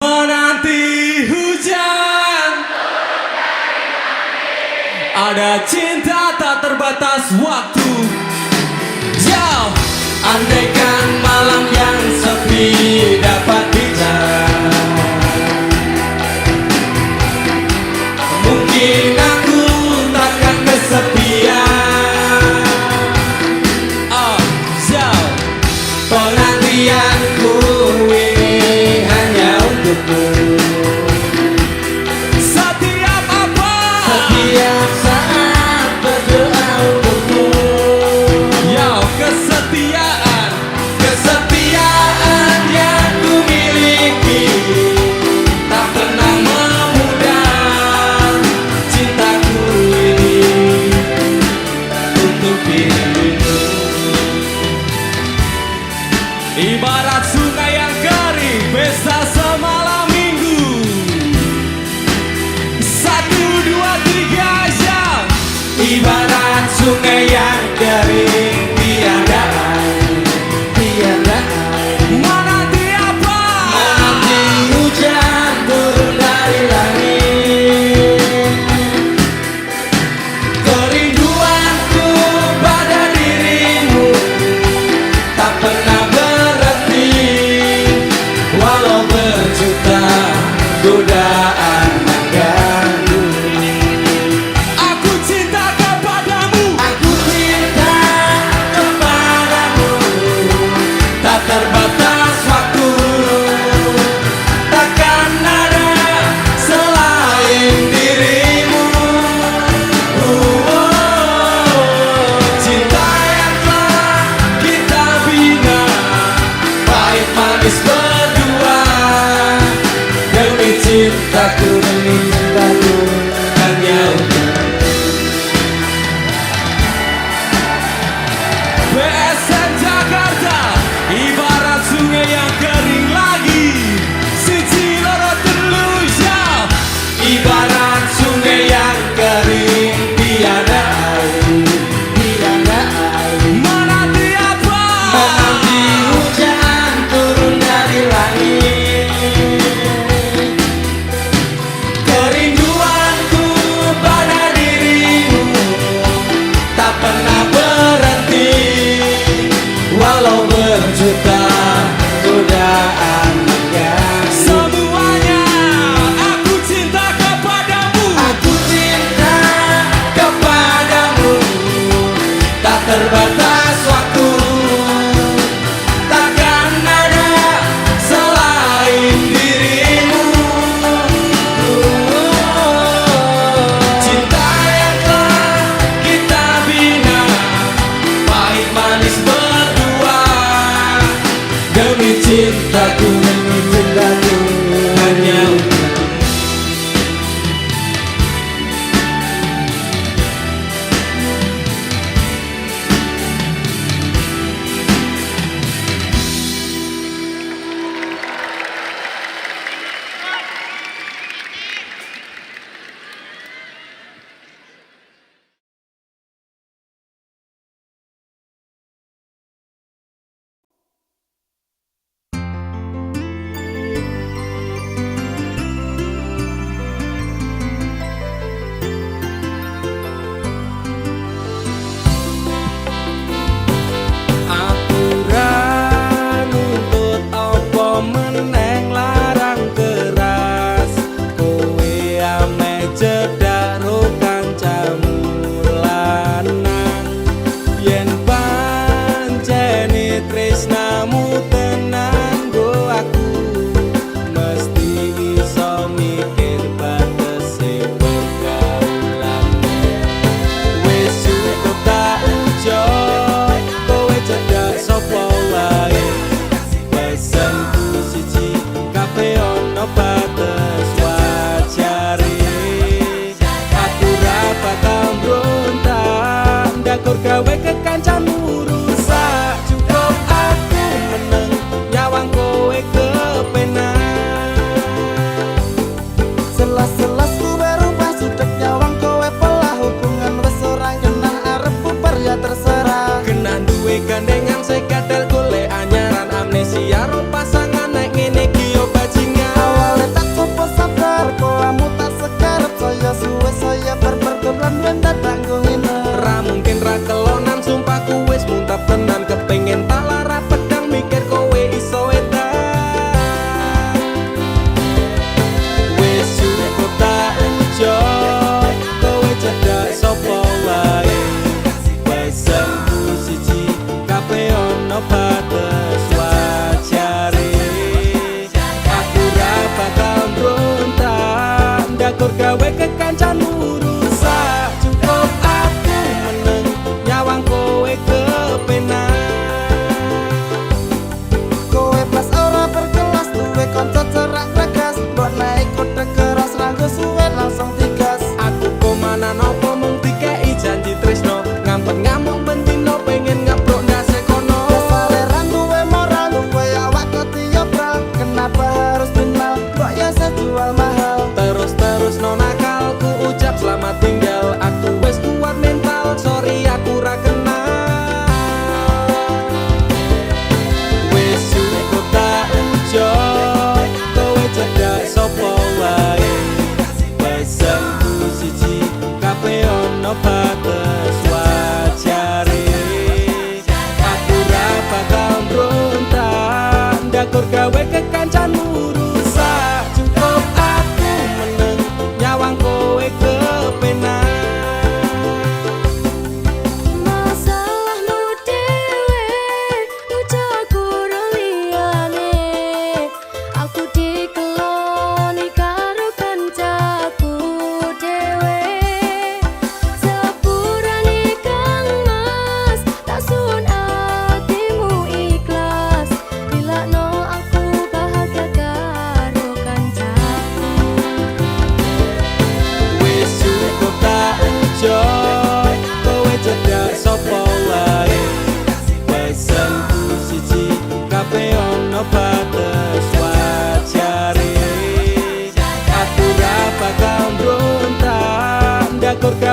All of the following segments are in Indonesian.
menanti hujan. Ada cinta tak terbatas waktu. Jauh, andaikan malam yang sepi dapat bicara, mungkin aku takkan kesepian. Oh, jauh, penantianku ini hanya untukmu. Setiap apa, setiap saat berdoa untukmu. Yo, kesetiaan, kesetiaan yang ku miliki.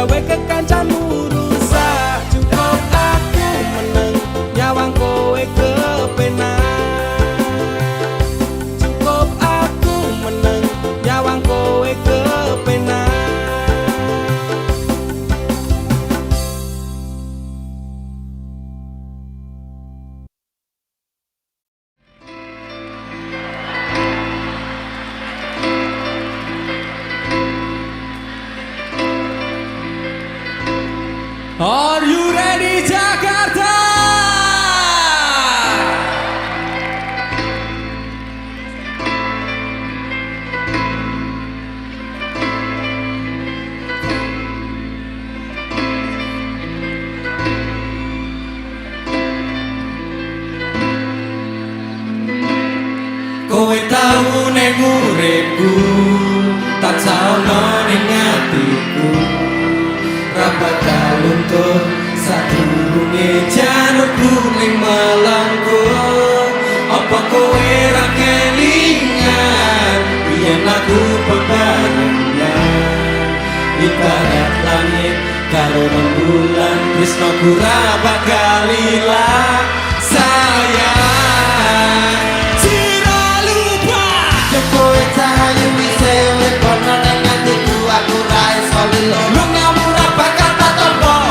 gawe kekancanmu rusak. Cukup aku meneng nyawang kowe kepenak. Cukup aku meneng nyawang kowe kepenak. Are you ready, Jakarta? Kowe tau ning uripku, tak ono ning atiku. Ra bakal luntur sadurunge janur kuning melengkung. Apa kowe ra kelingan yen aku bebarengan ibarat langit karo rembulan. Tresnaku ra bakal ilang sayang. Ciro lupa yen kowe cahayu wise urip ana ning atiku, aku ra iso lilo.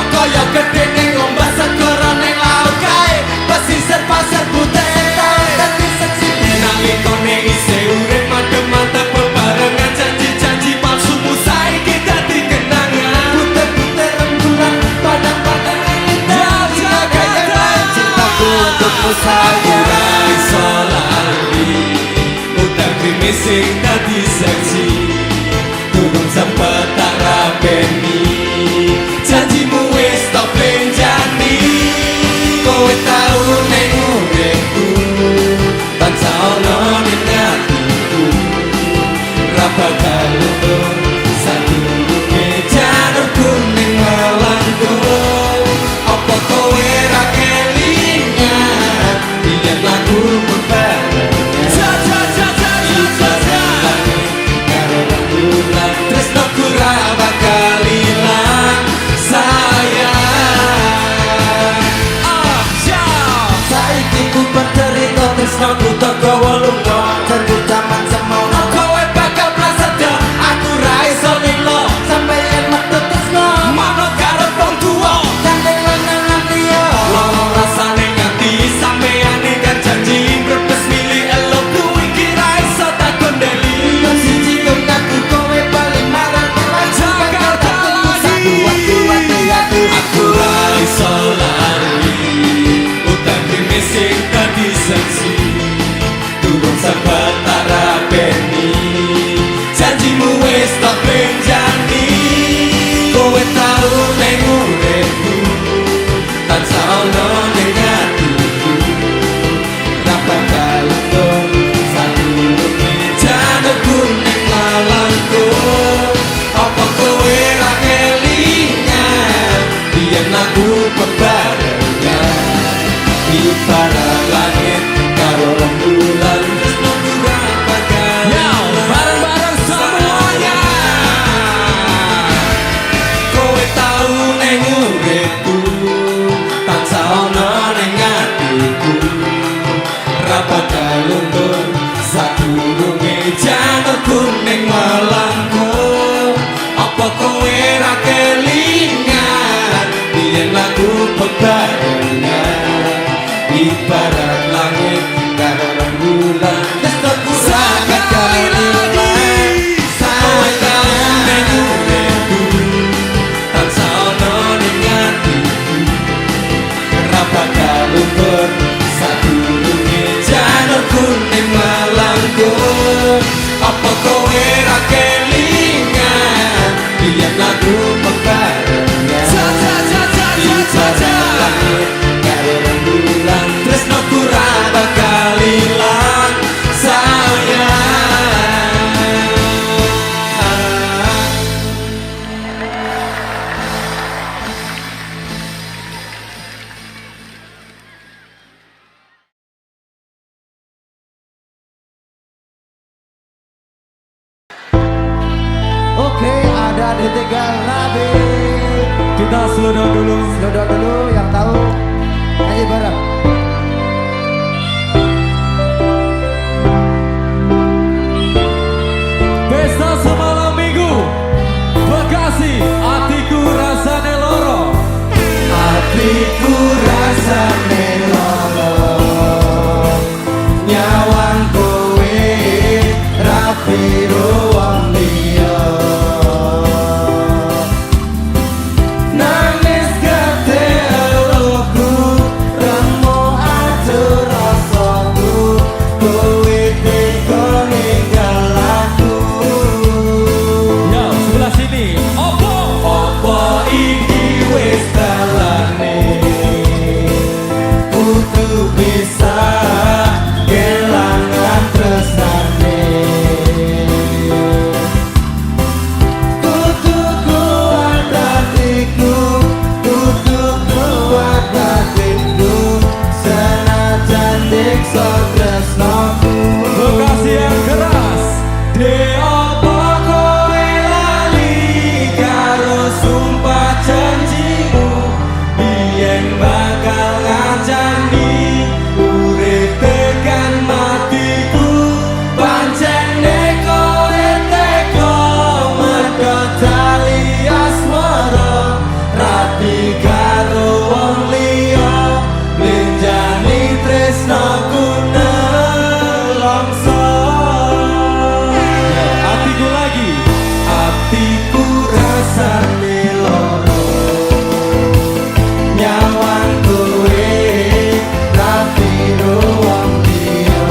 Kaya gede ning ombak segara ning laut kae, pesisir pasir putih dadi seksi. Nanging kone isih urip madem-madem bebarengan, janji-janji palsumu saiki dadi kenangan. Putih-putih rembulan padang-padang indah Jakarta. Cintaku untukmu sayang, ora iso lali udah krimis sing dadi seksi. Durung sempet tak rapeni janjimu wis tak benjani. Kowe tau ning uripku, tansah ono ning atiku. Ra bakal luntur sadurunge janur kuning melengkung. Apa kowe ra kelingan yen lagu bebarengan karo rembulan. Tresnaku ra bakal ilang sayang. Saiki ku bercerita tresnaku tegawa lunga, janji jaman semono kowe bakal prasetyo. Aku ra iso lilo sampeyan metu tresno manut karo wong tuwa. Jangan lengan liya loro rasane nganti sampeyan ingkar janji brebes milih elo kuwi iki ra iso tak kondeli. Siji aku kowe bali marang Jakarta lagi. Aku ra iso lari udah krimis sing dadi seksi. Durung sempat tak rapeni janjimu wis tak benjani. Kowe tau ning uripku, tansah ono ning atiku. Ra bakal luntur sadurunge janur kuning melengkung. Apa kowe ra kelingan yen aku bebarengan ibarat langit karo rembulan. Tresnaku ra bakal bareng-bareng semuanya. Kowe tau ning uripku, tansah ono ning atiku. Ra bakal luntur sadurunge janur kuning melengkung. Apa kowe ra kelingan yen lagu bebarengan ibarat langit karo rembulan. Tresnaku ra bakal ilang sayang. Ning uripku, tansah ono ning atiku. Ra bakal luntur sadurunge janur kuning melengkung. Apa kowe ra kelingan yen lagu bebarengan ibarat langit karo rembulan. Tresnaku ra bakal ilang sayang. Oke, ada di Tiga Labi. Kita slow down dulu. Slow down dulu, yang tahu nyanyi bareng. Pesta semalam minggu Bekasi, hatiku rasane loro. Hatiku rasane loro, nyawang kowe rapi ruang liya. Nangis gede eluku, remo atur rasaku, kowe tega ninggal aku. Yo, sebelah sini. Opo iki wis dalane, kudu bisa kelangan tresnane. Kudu kuat hatiku, kudu kuat hatiku, senajan diksa tresnaku. Bekasi yang keras. De opo kowe lali karo sumpah janjimu, biyen bakal ngancani urip tekan matiku. Pancene kowe teko mergo tali asmara, rapi karo wong liya, lenjani tresnaku nelongso. Hatiku lagi. Hatiku rasane loro, nyawang kowe rapi ruang liya.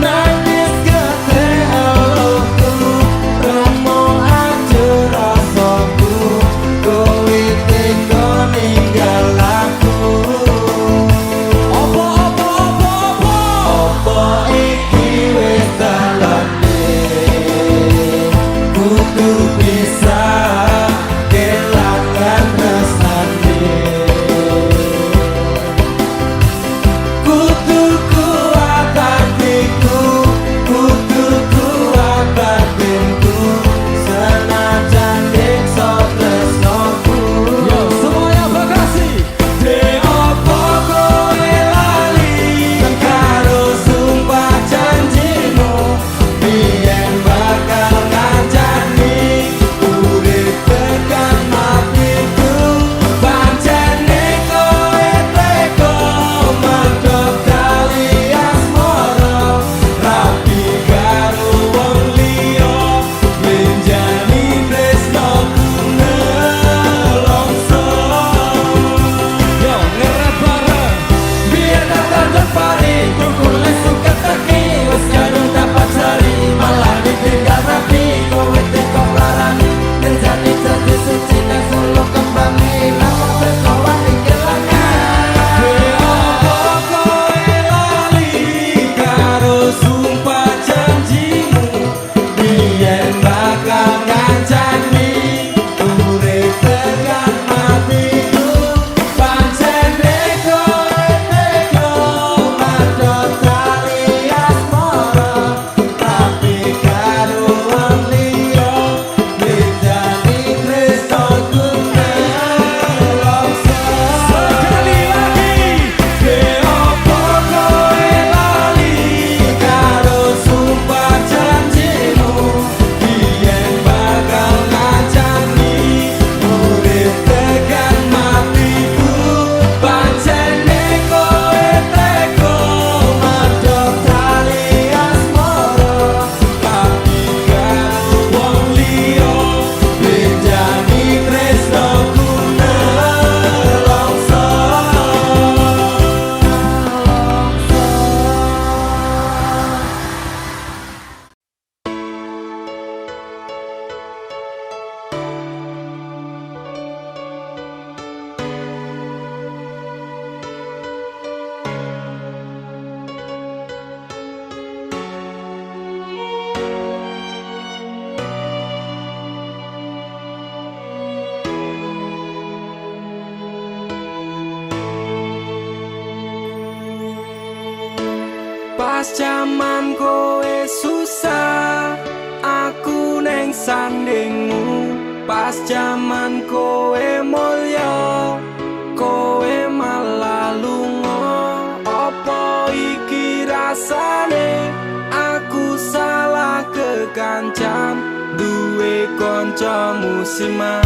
Nangis gede eluku, remo atur rasaku, kowe tega ninggal aku. Opo iki wis dalane, kudu bisa kelangan tresnane. Kudu kuat hatiku, kudu kuat batinku, senajan diksa tresnaku. Yo, semuanya Bekasi. De opo kowe lali karo sumpah janjimu, biyen bakal ngancani urip tekan matiku. Pancene kowe teko mergo tali asmara, rapi karo wong liya, lenjani tresnaku nelongso. Yo, ngeret bareng. Biar datang terpari, kukulis suka teki, wis kadung dapat sari, malah ditinggal rapi, kowe teko larani, dan jadi suci dan solo kembangi, namun berkawan di kelangan. Opo kowe lali karo sumpah janjimu, Biyen bakal ngancani urip tekan matiku. Pancene kowe tega mergo tali asmara, rapi karo wong liya, lenjani tresnaku nelongso. sekali lagi. De opo kowe lali karo sumpah janjimu, biyen bakal ngancani urip tekan matiku. Pancene kowe teko mergo tali asmara, rapi karo wong liya, lenjani tresnaku nelongso. Pas jaman kowe susah, aku neng sandingmu. Pas jaman kowe mulya, kowe malah lunga. Apa iki rasane? Aku salah kekancan, duwe kanca musiman.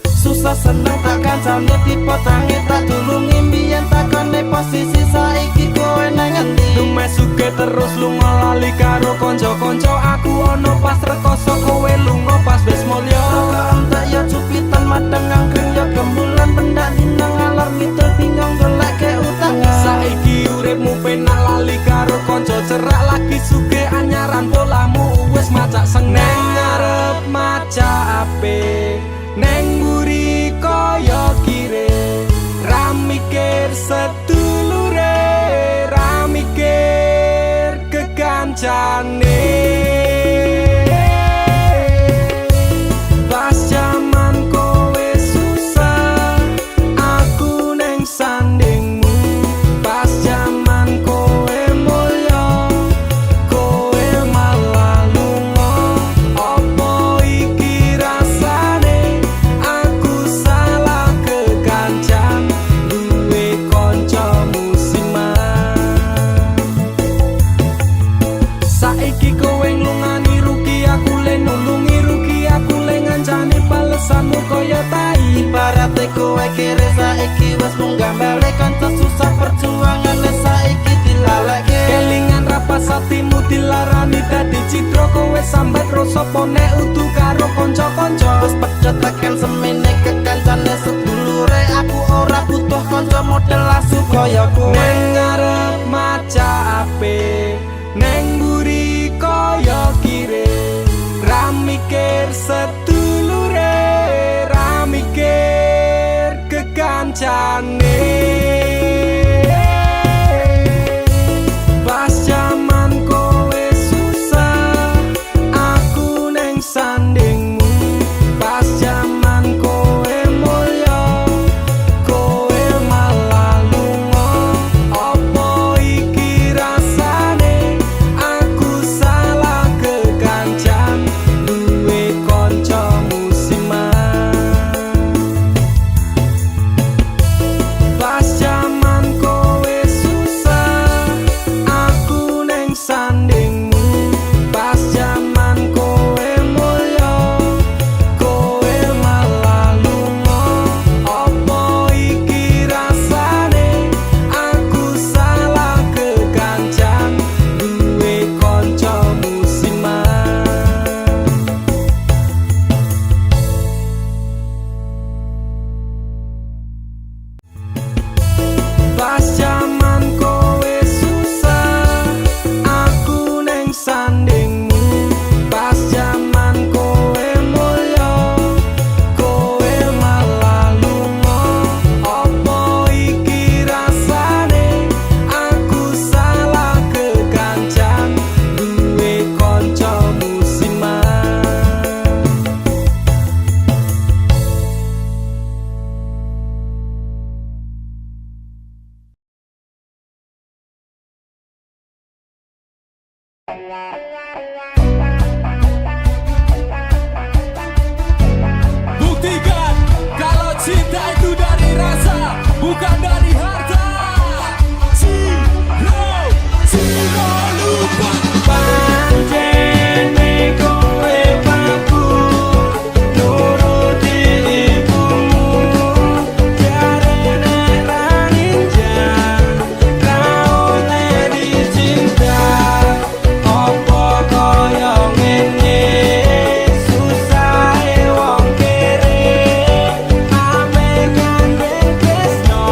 Susah seneng takkan sampe tipe tangi tak tulungi mbiyen takane posisi saiki kowe nang ngendi. Lume suge terus lunga lali karo kanca-kanca. Aku ono pas rekoso kowe lunga pas wis mulya. Entek ya cupitan madang angkring ya gembulan pendak dina ngalor ngidul bingung goleke utangan. Saiki uripmu penak lali karo kanca cerak lagi suge anyaran polamu wis macak seneng. Neng ngarep maca ape, neng mburi kaya kire, ra mikir sedulure, ra mikir kekancane. Pas jaman kowe susah, aku neng sandingmu. Pas jaman kowe mulya, kowe malah lunga. Apa iki rasane? Aku salah kekancan, duwe kanca musiman. Saiki kowe nglungani rugi, aku le nulungi rugi, aku le ngancani balesanmu kaya tai. Ibarate kowe kere saiki wis munggah balik kanca susah perjuangan le saiki dilaleke. Kelingan rapas hatimu dilarani dadi citra kowe sambat rasa pone utuh karo kanca-kanca. Wis pedhot tekan semene kekancane sedulure, aku ora butuh kanca model asu kaya kowe. Neng ngarep maca ape, neng mburi kaya kire, ra mikir sedulure, ra mikir kekancane. Pas jaman kowe susah, aku neng sandingmu. Pas jaman kowe mulya, kowe malah lunga. Apa iki rasane? Aku salah kekancan, duwe kanca musiman. Pas jaman kowe susah, aku neng sandingmu. Pas jaman kowe mulya, kowe malah lunga. Apa iki rasane? Aku salah kekancan, duwe kanca musiman. Pas jaman kowe susah, aku neng sandingmu. Pas jaman kowe mulya, kowe malah lunga. Apa iki rasane? Aku salah kekancan, duwe kanca musiman. Buktikan kalau cinta itu dari rasa, bukan dari harta. Ciro lupa. Pancene kowe paku, nuruti ibumu. Jarene ra ninja, ra oleh dicinta. Apa kaya ngene, susahe wong kere. Ame gandeng tresno,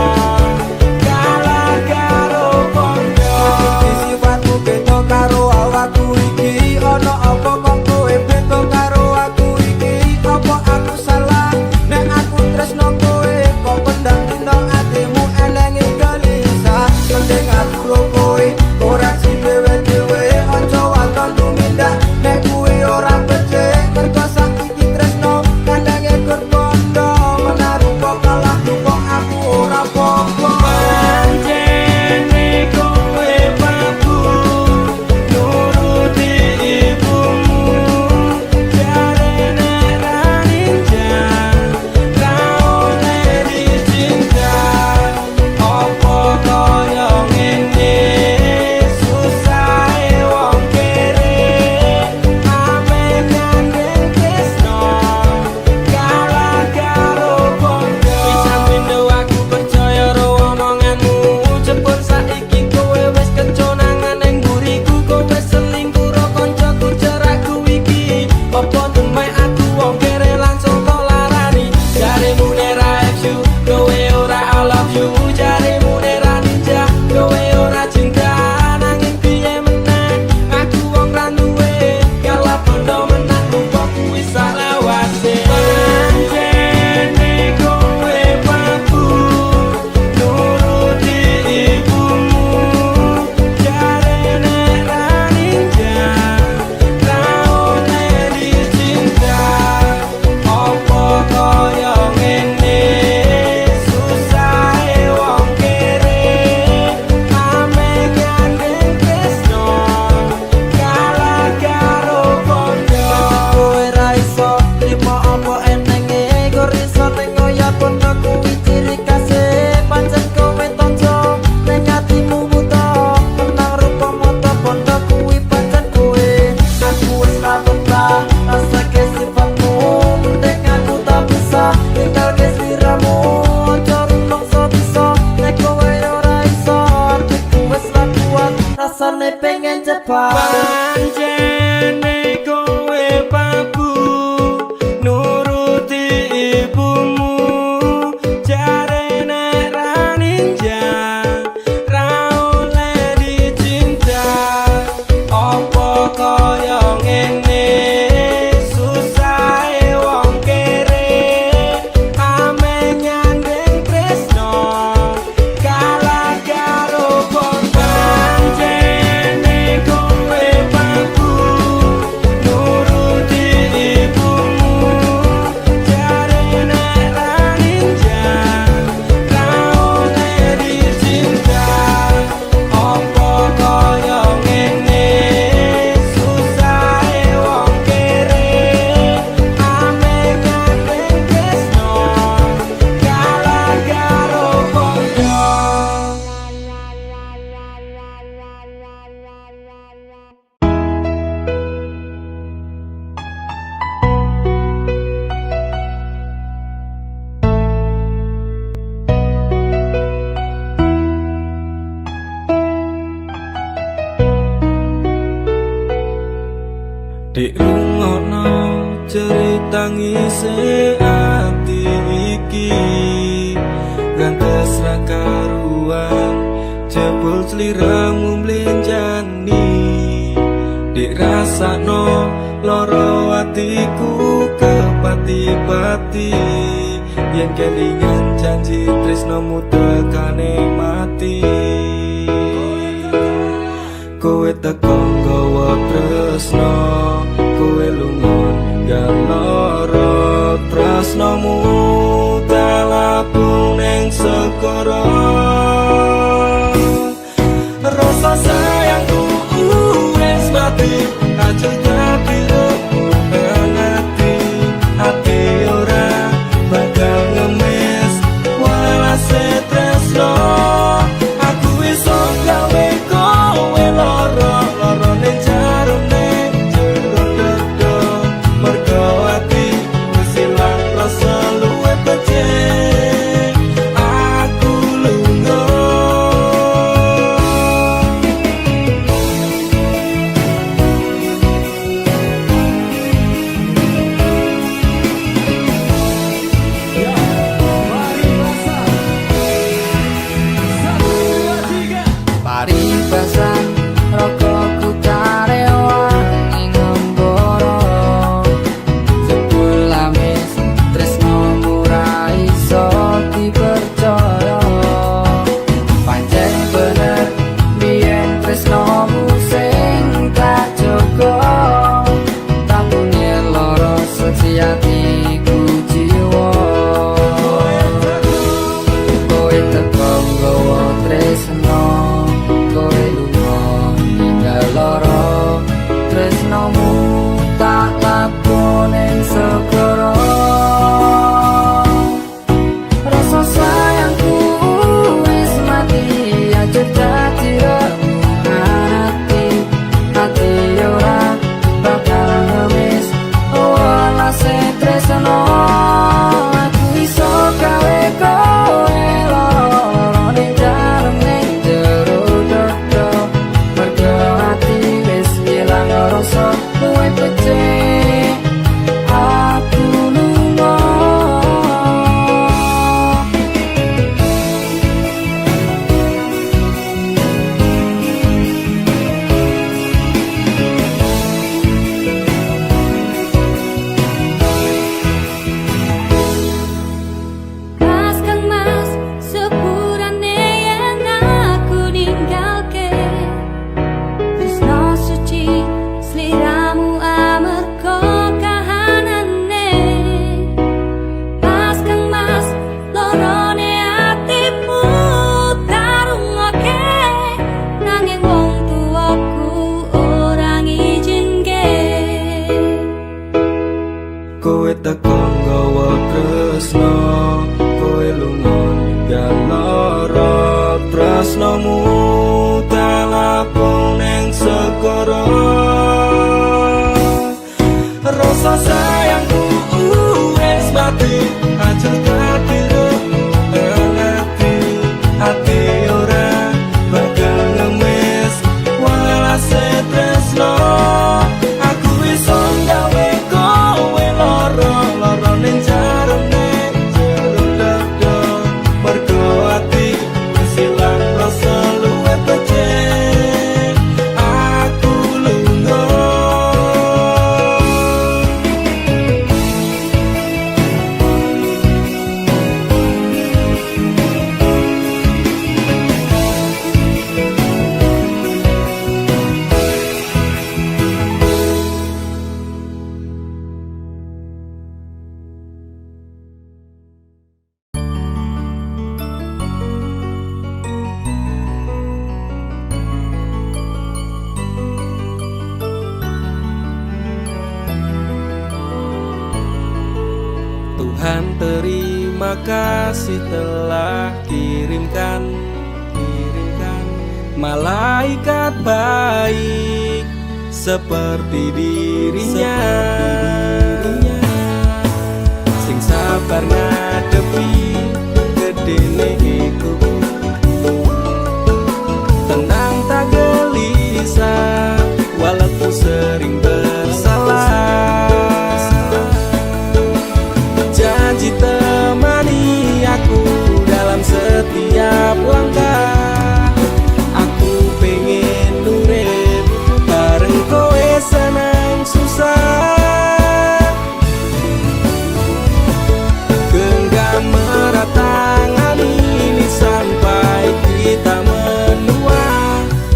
pengen cepat. Pancene kowe pabu nuruti ibumu, jare nek ra ninja ra oleh dicinta. Apa kaya ngene susahe wong kere, ame nyandeng tresno kalah karo bondo. Pancene kowe pabu nuruti ibumu, jare nek ra ninja ra oleh dicinta. Apa kaya ngene susahe wong kere, ame nyandeng tresno kalah karo bondo. Dik rungokno cerita ngisi ati iki, gantes ra karuan jebul sliramu mlenjani. Dik rasakno loro atiku kepati-pati, yen kelingan janji tresnomu tekane mati. Kowe teko nggawa tresno, kowe lunga ninggal lara, tresnomu talapung ning segara. Rasa sayangku wis mati, aja dadi rebutan hati ora bakal ngemis walase tresno. Aku wis gawe kowe lara ning jarone jero dada, mergo ati wis ilang rasa luwih becik. Aku lunga. Paribasan rokoku karewang ing ngembara, jebul amis tresnomu ra iso dipercaya. Pancen bener biyen tresnomu sing tak jaga, tabune lara suci atiku jiwa. Kowe teko nggawa tresno, kowe lunga Tuhan terima kasih telah kirimkan malaikat baik seperti dirinya, sing sabar ngadepi gedene iku, tenang tak gelisah walaupun sering bersalah. Janji temani aku dalam setiap langkah, aku pengen urip bareng kowe senang susah. Genggam erat tangan ini sampai kita menua,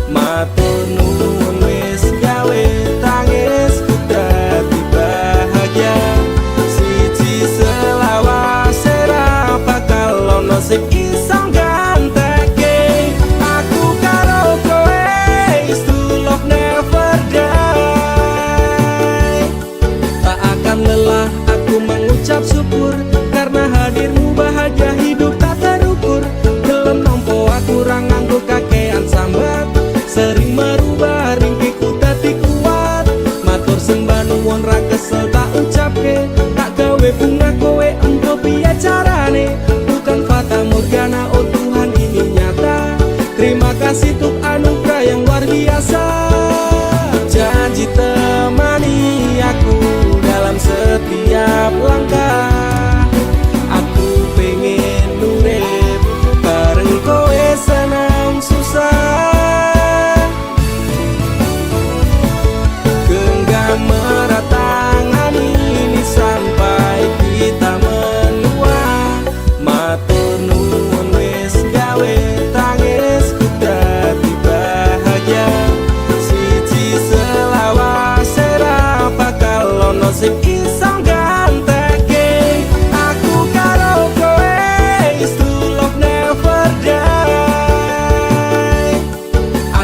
matur nuwun wis gawe tangisku dadi bahagia. Siji selawase ra bakal ono sing iso gantekake aku karo kowe, is to love never die. Tak akan lelah aku mengucap syukur karena hadirmu bahagia hidup tak terukur. Gelem nompo aku ra nganggo kakean sambat, sering merubah ringkiku dadi kuat. Matur sembah nuwun ra kesel tak ucapke, tak gawe bunga kowe engko piye carane. Bukan fata morgana, oh Tuhan ini nyata. Terima kasih untuk anugerah yang luar biasa. Janji temani aku dalam setiap langkah, aku pengen urip bareng kowe senang susah. Genggam erat tangan ini sampai kita menua, matur nuwun wis gawe tangisku dadi bahagia. Siji selawase ra bakal ono sing iso gantekake aku karo kowe, is to love never die.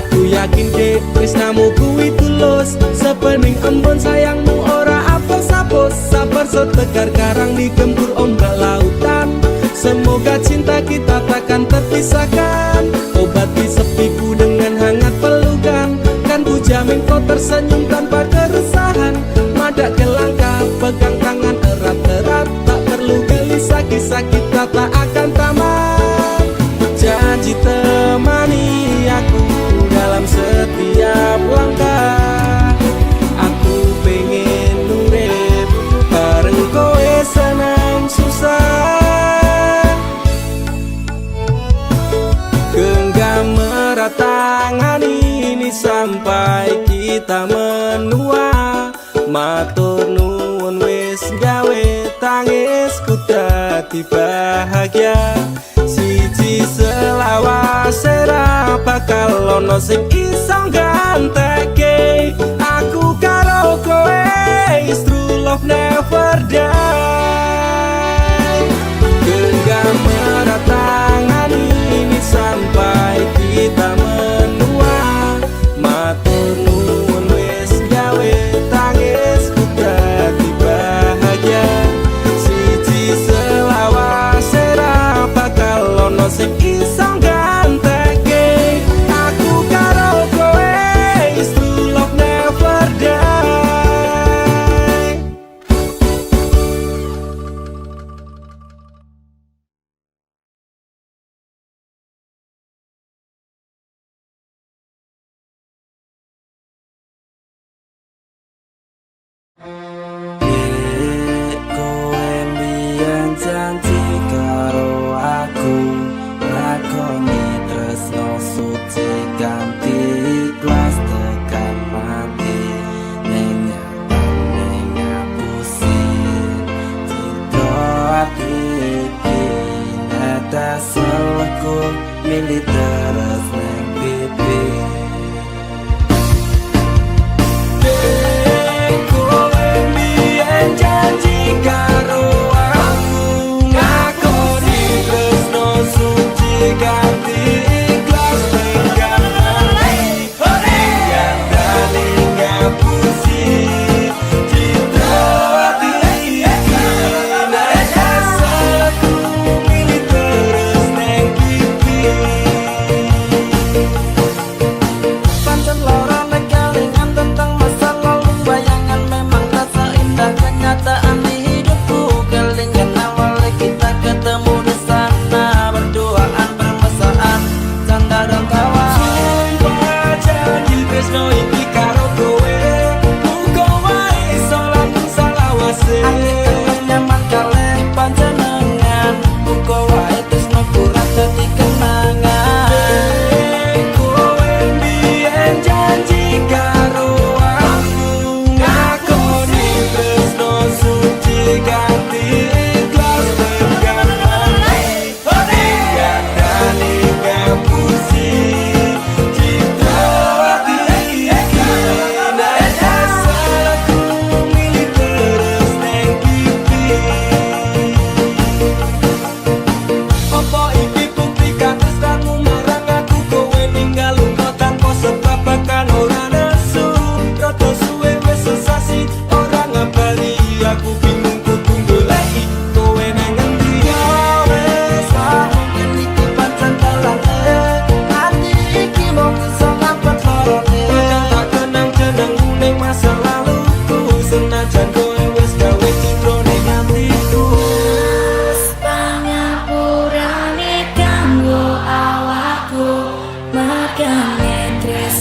Aku yakin dek tresnamu kuwi tulus, sepening embun sayangmu ora apes-apes. Sabar setegar karang digempur ombak lautan, semoga cinta kita takkan terpisahkan. Obati sepiku dengan hangat pelukan, kan ku jamin kau tersenyum tanpa keresahan. Madak ke langkah, pegang tangan erat-erat, tak perlu gelisah, kisah kita tak akan tamat. Janji temani aku dalam setiap langkah, aku pengen urip bareng kowe senang susah. Genggam erat tangan ini sampai kita menua, matur nuwun wis gawe tangisku dadi bahagia. Siji selawase ra bakal ono sing iso gantekake aku karo kowe, is true love never die. Genggam erat tangan ini sampai kita menua, matur nuwun wis gawe tangisku dadi bahagia. Siji selawase ra bakal ono sing iso gantekake aku karo kowe, is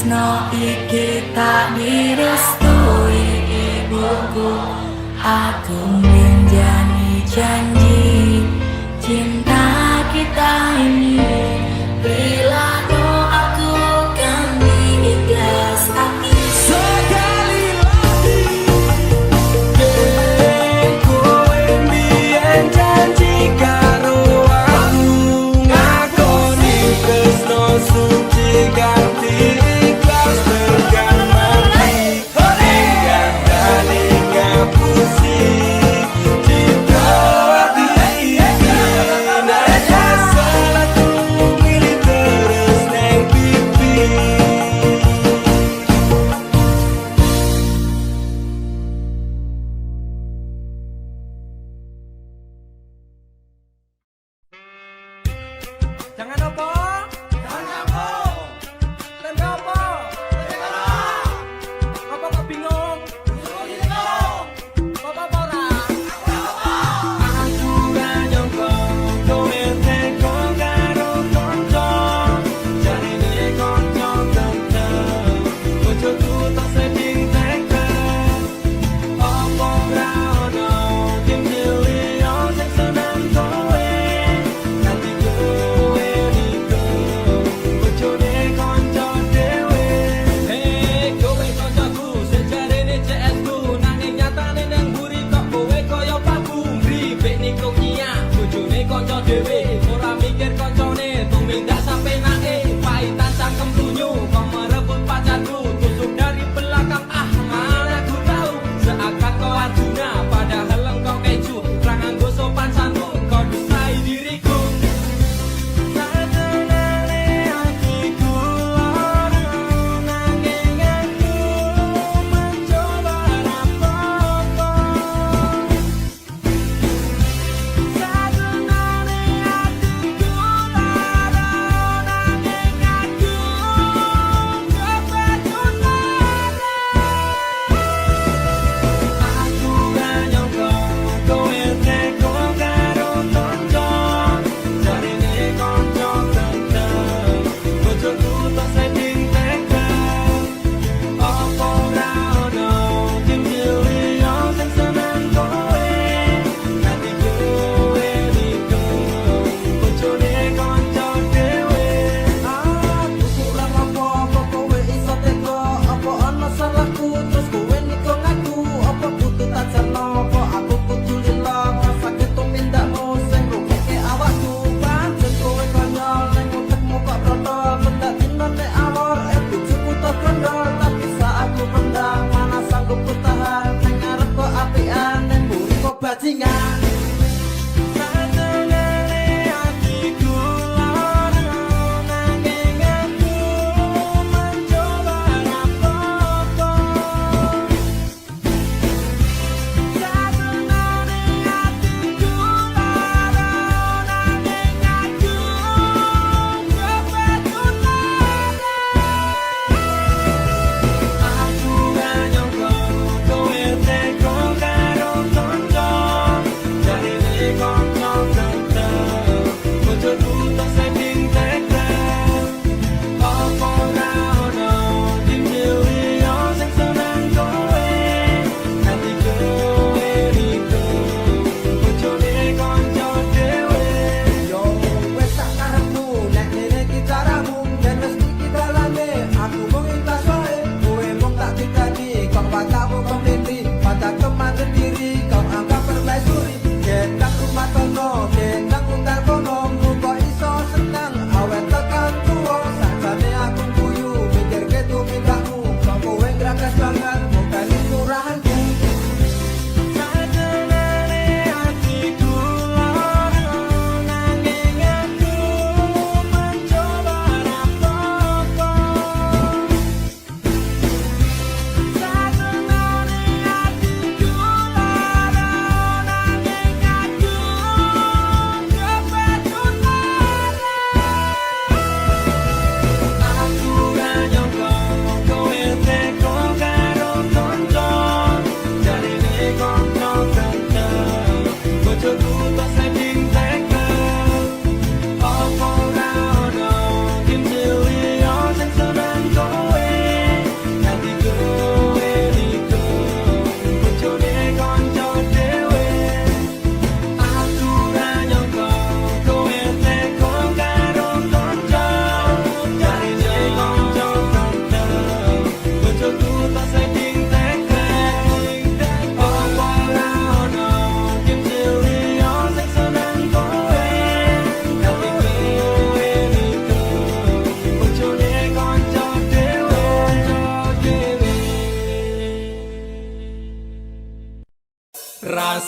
tresno iki tak direstui ibuku. Aku menjani janji cinta kita ini, bila doaku kan diikhlas aku. Sekali lagi kowe mbiyen janji karo aku, ngakoni tresno suci ganti ikhlas tekan mati. Hingga tali ngapusi cinta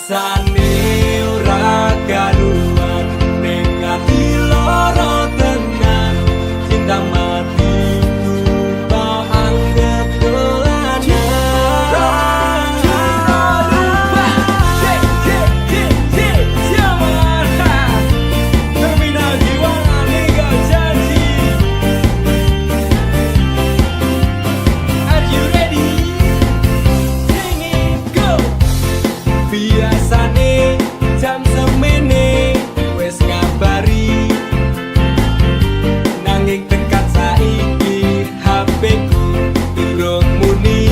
Rasane ora karuan ning ati loro tenan cinta mati tak anggap dolanan terminal jiwa nega janji. Are you ready? Sing it, go. Biasane jam semene wes ngabari nanging tekan saiki HP ku durung muni.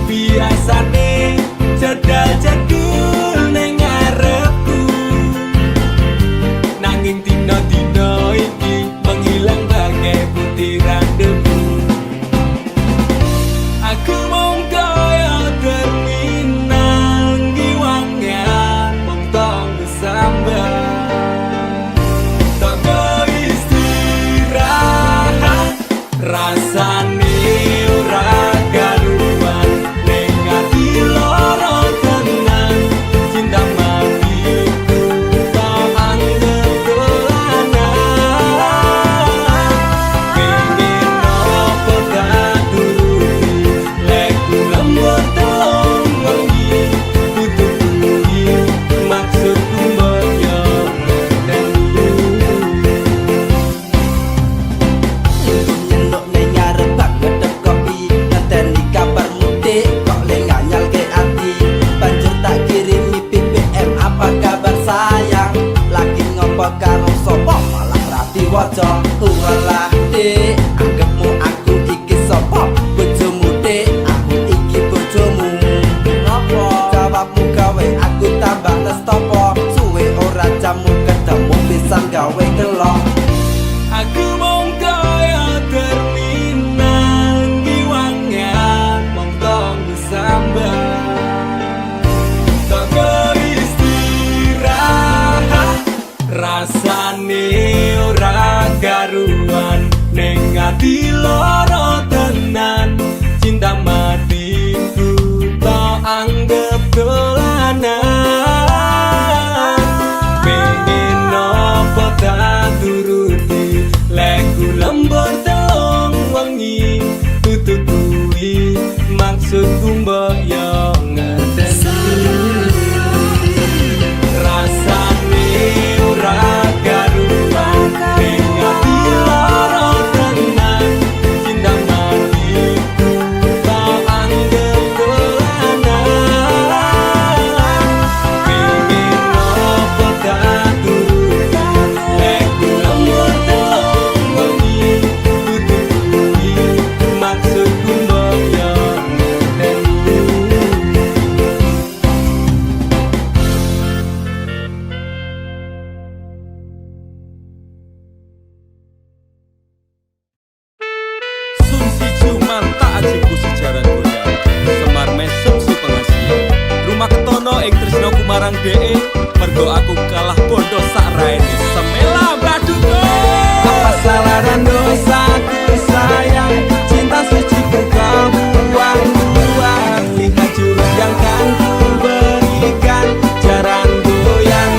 Biasane jadul-jadul ning ngarepku nanging dina-dina iki menghilang bagai butiran debu. Aku mong kaya terminal giwangan mong tong sambat tak istirahat rasane ora karuan ning ati loro tenan cinta matiku tak anggap dolanan pengen opo tak turuti leku lembut telung wengi butuh kuwi maksudku mbaya Nyeluk ning ngarep bak ngedep kopi ngenteni kabar mudik kok le nganyal ke ati banjur tak kirimi BBM apa kabar sayang lagi ngopo karo sapa malah ra diwaca walah dik anggapmu aku iki sapa bojomu dik aku iki bojomu ngopo jawabmu gawe aku tambah nestopo suwe ora jamu ketemu pisan gawe kelok. Aku mong kaya terminal giwangan mong tong sambat tak istirahat rasane ora karuan ning ati loro tenan cinta matiku tak anggap dolanan pengen opo tak turuti leku lembur telung wengi tutup kuwi maksudku mbaya ngerteni rasane ora karuan ning ati loro tenan cinta matiku tak anggap dolanan pengen opo tak turuti leku lembur telung wengi tutup kuwi maksudku mbaya ngerteni. Sumsi cuman tak ajiku sejaran goyang Semar mesem si pengasian Rumah ketono ing tresno kumarang DE mergo aku kalah bondo sak raine semela baduko. Apa salah dan dosaku sayang cinta suci ku kau buang-buang lihat jurus yang kan ku berikan jaran goyang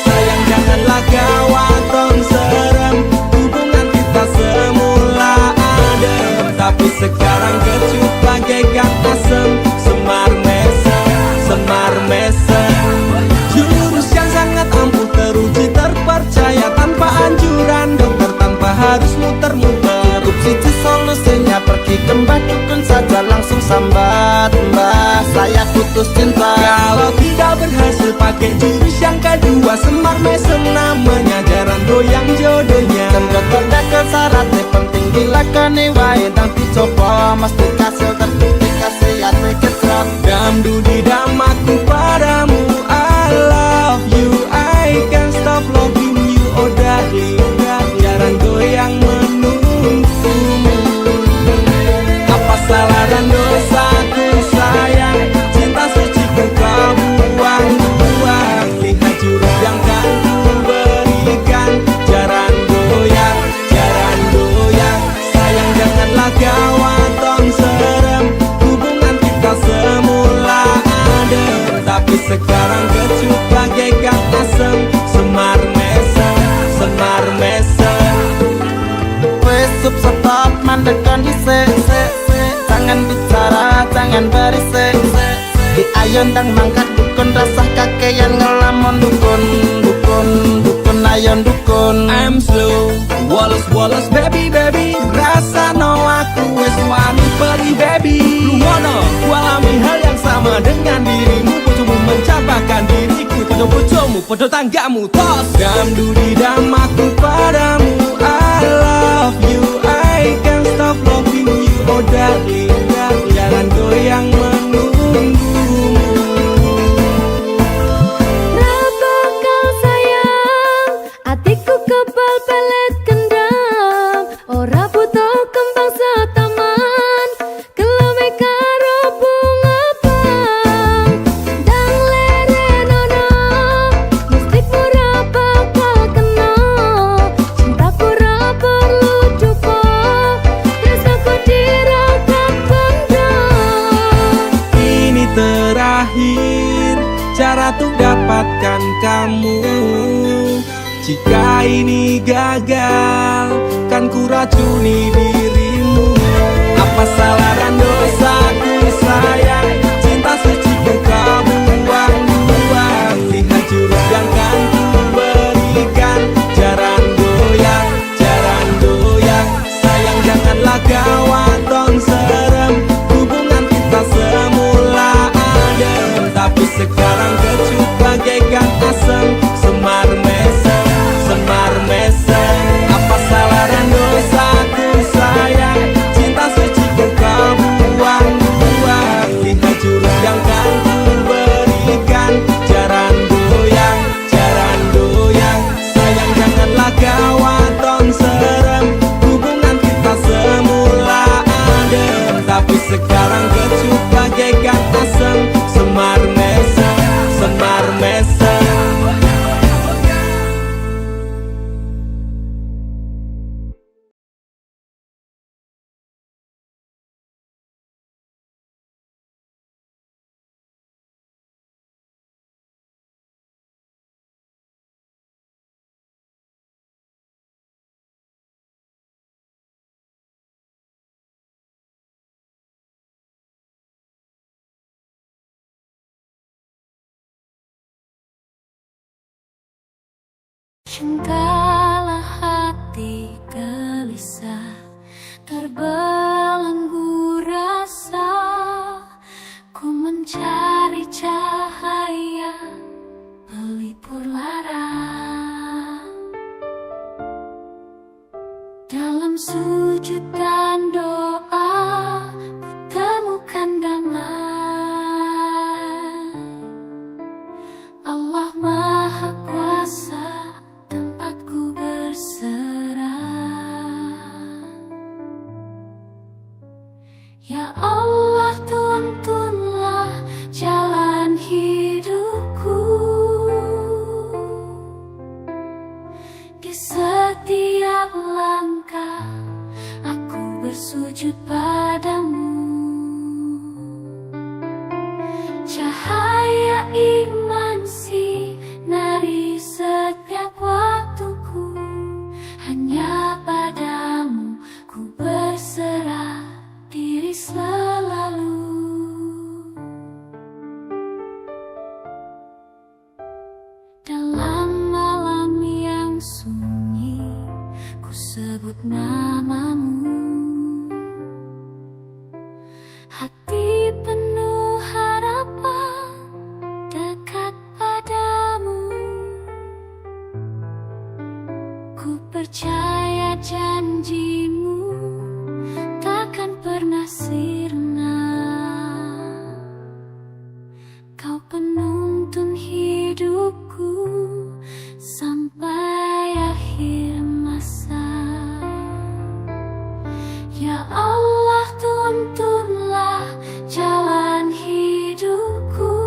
sayang janganlah kau atong serem hubungan kita semula adem tapi sekarang kecut bagaikan asem semar mesem jurus yang sangat ampuh teruji terpercaya tanpa anjuran dokter tanpa harus muter-muter cukup siji solusinya pergi ke mbah dukun saja langsung sambat mbah saya putus cinta kalau tidak berhasil pakai jurus yang kedua semar mesem namanya jaran goyang jodohnya tanda ke syaratnya penting dilakoni wae tapi coba mesti kasil terbukti kasih ya kecrot damdu di damaku padamu I love you I can't stop loving you oh daddy jaran goyang menunggumu. Apa salah dan dosaku sayang cinta suci ku kau buang-buang lihat jurus yang kan ku berikan jaran goyang sayang jangan dendang mangkat dukun rasah kakean ngelamun dukun dukun dukun ayon dukun. I'm slow Wallace baby baby rasa no aku wis wani pergi baby. Lu wanna alami hal yang sama dengan dirimu, bojomu mencapakan diriku, bojomu podo tanggamu tos dam dudi dam aku padamu. I love you, I can't stop loving you, oh darling, jangan goyang menunggumu. Kenapa kau sayang, hatiku kebal pelet kendam, ora butuh kembang setaman, kelame karo bunga bang, dang lerenono, mesti pura bakal kena, cintaku ra perlu cupo, terus aku dirakat pendam. Ini terakhir cara untuk dapatkan kamu. Jika ini gagal, kan ku racuni dirimu. Apa salah dan dosaku sayang, cinta suci ku kau buang-buang. Lihat jurus yang kan ku berikan, jarang goyang, sayang janganlah kau aton serem. Hubungan kita semula adem, tapi sekarang kecut bagaikan asam. Semar mesem, apa salah dan dosaku sayang, cinta suci ku kau buang-buang. Lihat jurus yang kan ku berikan, jarang goyang, sayang janganlah kau aton serem. Hubungan kita semula adem, tapi sekarang kecut bagaikan asam. Semar mesem. Engkaulah hati gelisah, terbelenggu rasa, ku mencari cahaya pelipur lara. Dalam sujud dan doa, ku temukan damai. Allah Maha Kuasa, tempatku berserah. Ya Allah, tuntunlah jalan hidupku. Di setiap langkah aku bersujud padamu. Cahaya iman sinari setiap waktuku, hanya padamu ku berserah diri selalu. Dalam malam yang sunyi, ku sebut namamu. Hati penuh harapan dekat padamu. Ku percaya janjimu takkan pernah sirna. Kau penuntun hidupku sampai akhir masa. Ya Allah, tuntunlah jalan hidupku.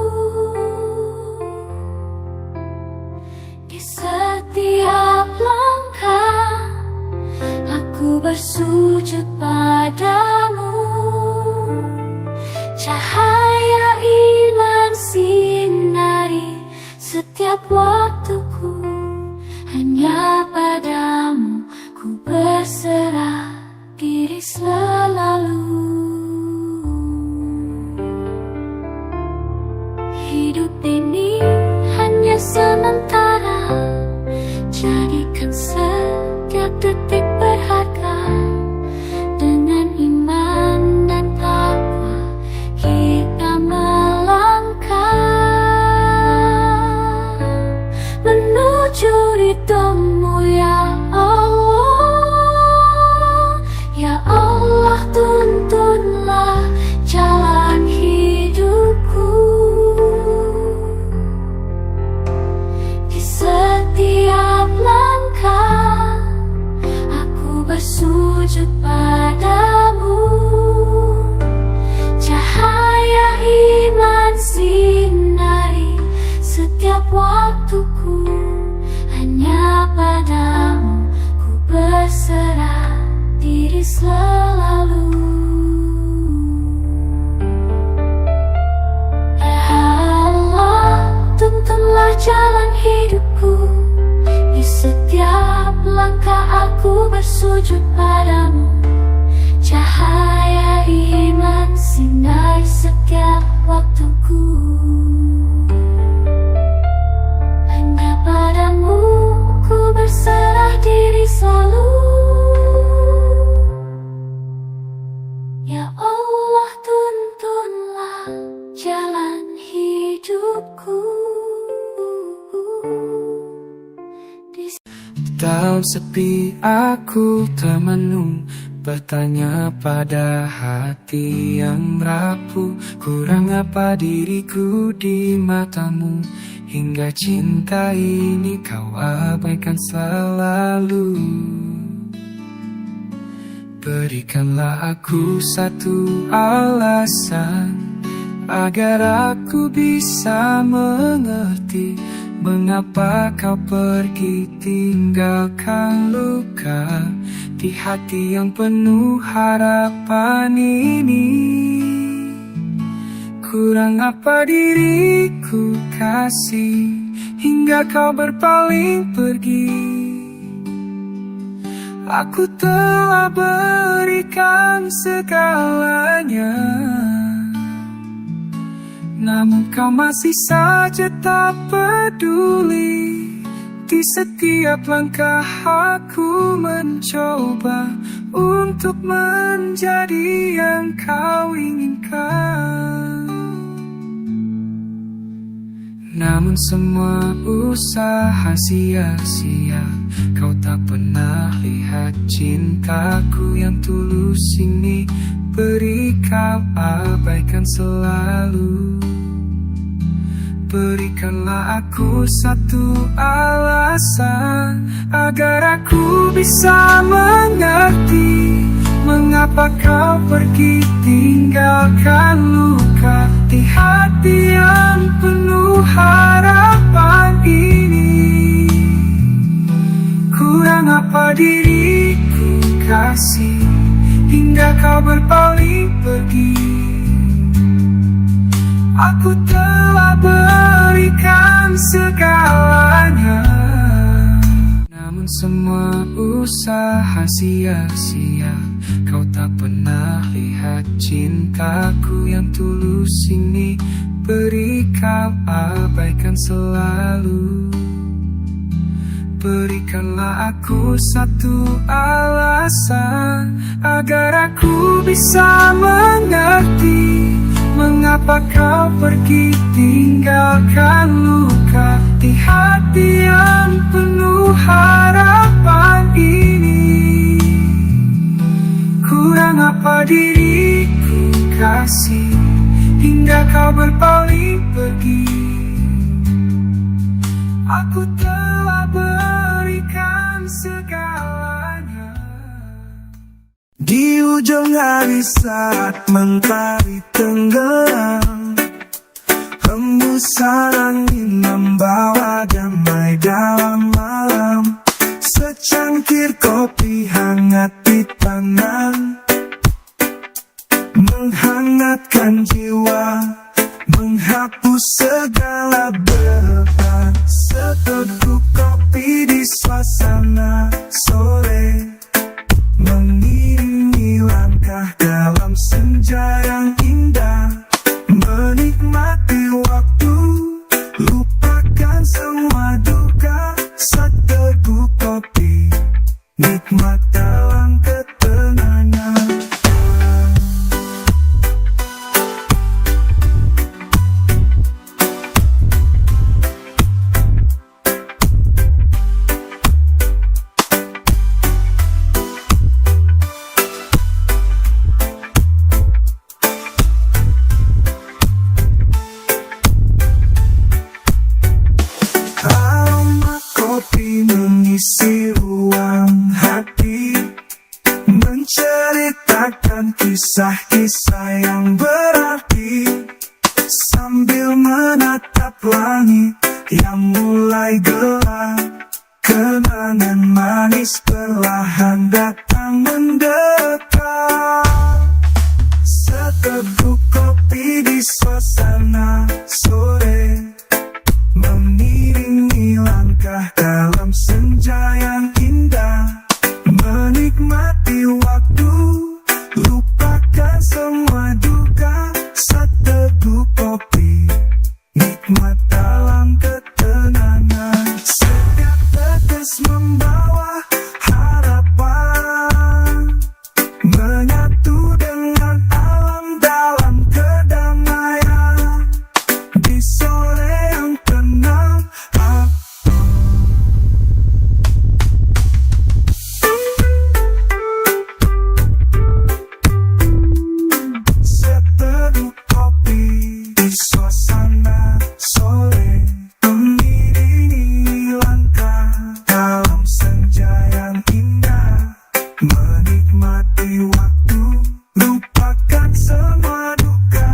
Di setiap langkah aku bersujud padamu. Cahaya iman sinari setiap waktuku, hanya padamu ku berserah diri selalu. bersujud padamu. Cahaya iman sinari setiap waktuku, hanya padamu ku berserah diri selalu. Allah, tuntunlah jalan hidupku. Di setiap langkah aku bersujud padamu. Cahaya iman sinari setiap waktuku, hanya padamu ku berserah diri selalu. Ya Allah, tuntunlah jalan hidupku. Dalam sepi aku termenung, bertanya pada hati yang rapuh, kurang apa diriku di matamu, hingga cinta ini kau abaikan selalu. Berikanlah aku satu alasan agar aku bisa mengerti, mengapa kau pergi tinggalkan luka di hati yang penuh harapan ini. Kurang apa diriku kasih hingga kau berpaling pergi. Aku telah berikan segalanya, namun kau masih saja tak peduli. Di setiap langkah aku mencoba untuk menjadi yang kau inginkan, namun semua usaha sia-sia. Kau tak pernah lihat cintaku yang tulus ini, beri kau abaikan selalu. Berikanlah aku satu alasan agar aku bisa mengerti, mengapa kau pergi tinggalkan luka di hati yang penuh harapan ini. Kurang apa diriku kasih hingga kau berpaling pergi. Aku telah berikan segalanya, namun semua usaha sia-sia. Kau tak pernah lihat cintaku yang tulus ini, beri kau abaikan selalu. Berikanlah aku satu alasan agar aku bisa mengerti, mengapa kau pergi tinggalkan luka di hati yang penuh harapan ini. Kurang apa diriku kasih hingga kau berpaling pergi. Aku telah berikan segalanya. Di ujung hari saat mentari tenggelam, hembusan angin membawa damai dalam malam. Secangkir kopi hangat di tangan, menghangatkan jiwa, menghapus segala beban. Seteguk kopi di suasana sore, mengiringi langkah dalam senja yang indah. Menikmati waktu, lupakan semua duka. Seteguk kopi, nikmat dalam ketenangan. menceritakan kisah-kisah yang berarti sambil menatap langit yang mulai gelap. Kenangan manis perlahan datang mendekat. Seteguk kopi di suasana sore mengiringi langkah dalam senja yang indah. Menikmati waktu, lupakan semua duka. Seteguk kopi, nikmat dalam ketenangan. Setiap tetes membawa harapan, menyatu dengan alam dalam kedamaian. Di sore yang tenang, seteguk kopi di suasana sore mengiringi langkah dalam senja yang indah. Menikmati waktu, lupakan semua duka.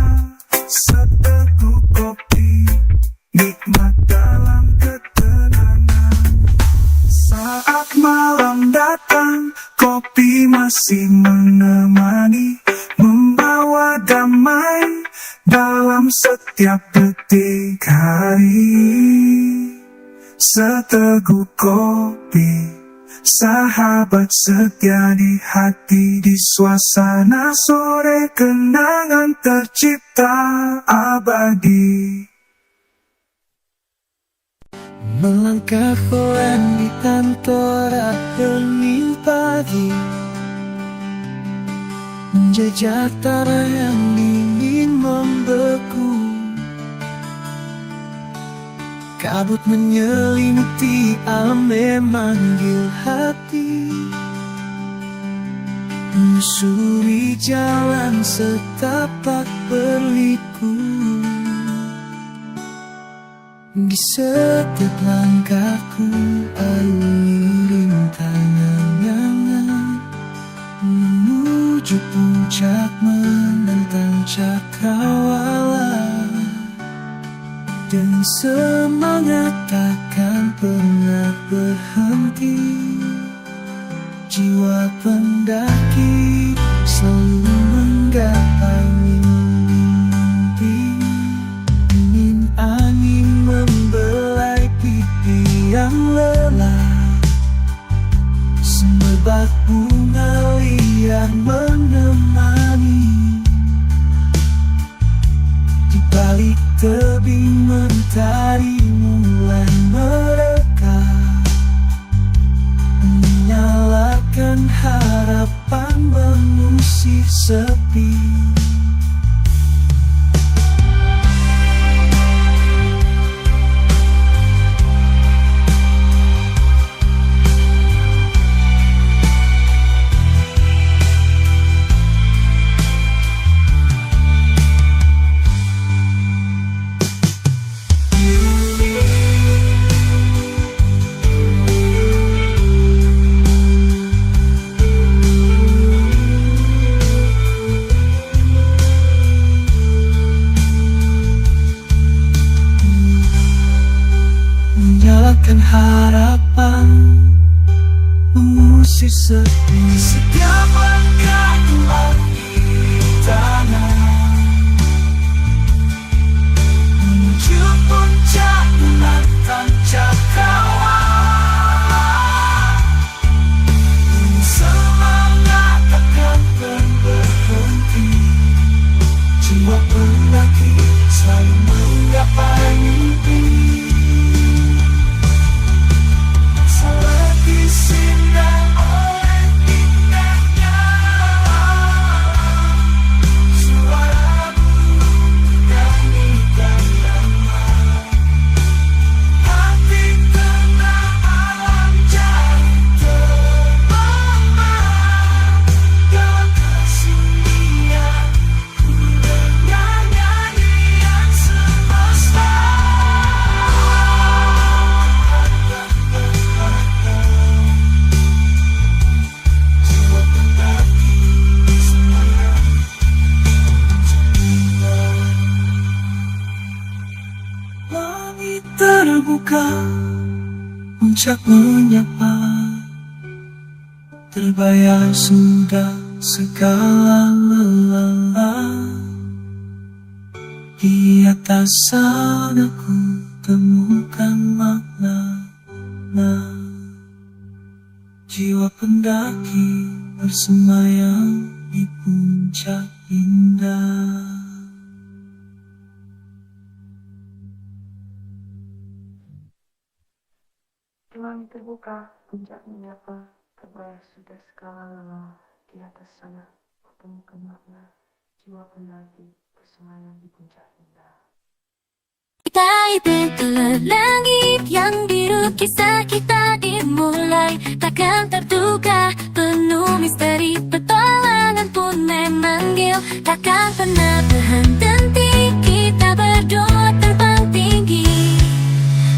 Seteguk kopi, nikmat dalam ketenangan. Saat malam datang, kopi masih menemani, membawa damai dalam setiap detik hari. Seteguk kopi, sahabat setia di hati. Di suasana sore, kenangan tercipta abadi. Melangkah pelan di tantara hening pagi, menjejak tanah yang dingin membeku. Kabut menyelimuti alam memanggil hati, menyusuri jalan setapak berliku. Di setiap langkahku ayungi rintangan yang menuju puncak menentang cakrawala. Dan semangat takkan pernah berhenti. Jiwa pendaki selalu menggapai mimpi. Dingin angin membelai pipi yang lelah, semerbak bunga liar menemani. Di balik tebing mentari mulai mereka, menyalakan harapan mengusir sepi. Menyalakan harapan, mengusir sepi. Setiap langkahku alami tanah, menuju puncak menantang cakrawala. Semangat takkan pernah berhenti. Jiwa pendaki selalu menggapai mimpi. Selagi sinar oleh bintang terbuka, puncak menyapa. Terbayar sudah segala lelah. Di atas sana ku temukan makna. Jiwa pendaki bersemayam di puncak indah. Ruang terbuka, puncak menyapa, terbayar sudah segala lelah. Di atas sana, kutemukan makna, jiwa pendaki bersemayam di puncak indah. Kita itulah langit yang biru, kisah kita dimulai takkan terduga, penuh misteri, petualangan pun memanggil, takkan pernah berhenti, kita berdua terbang tinggi.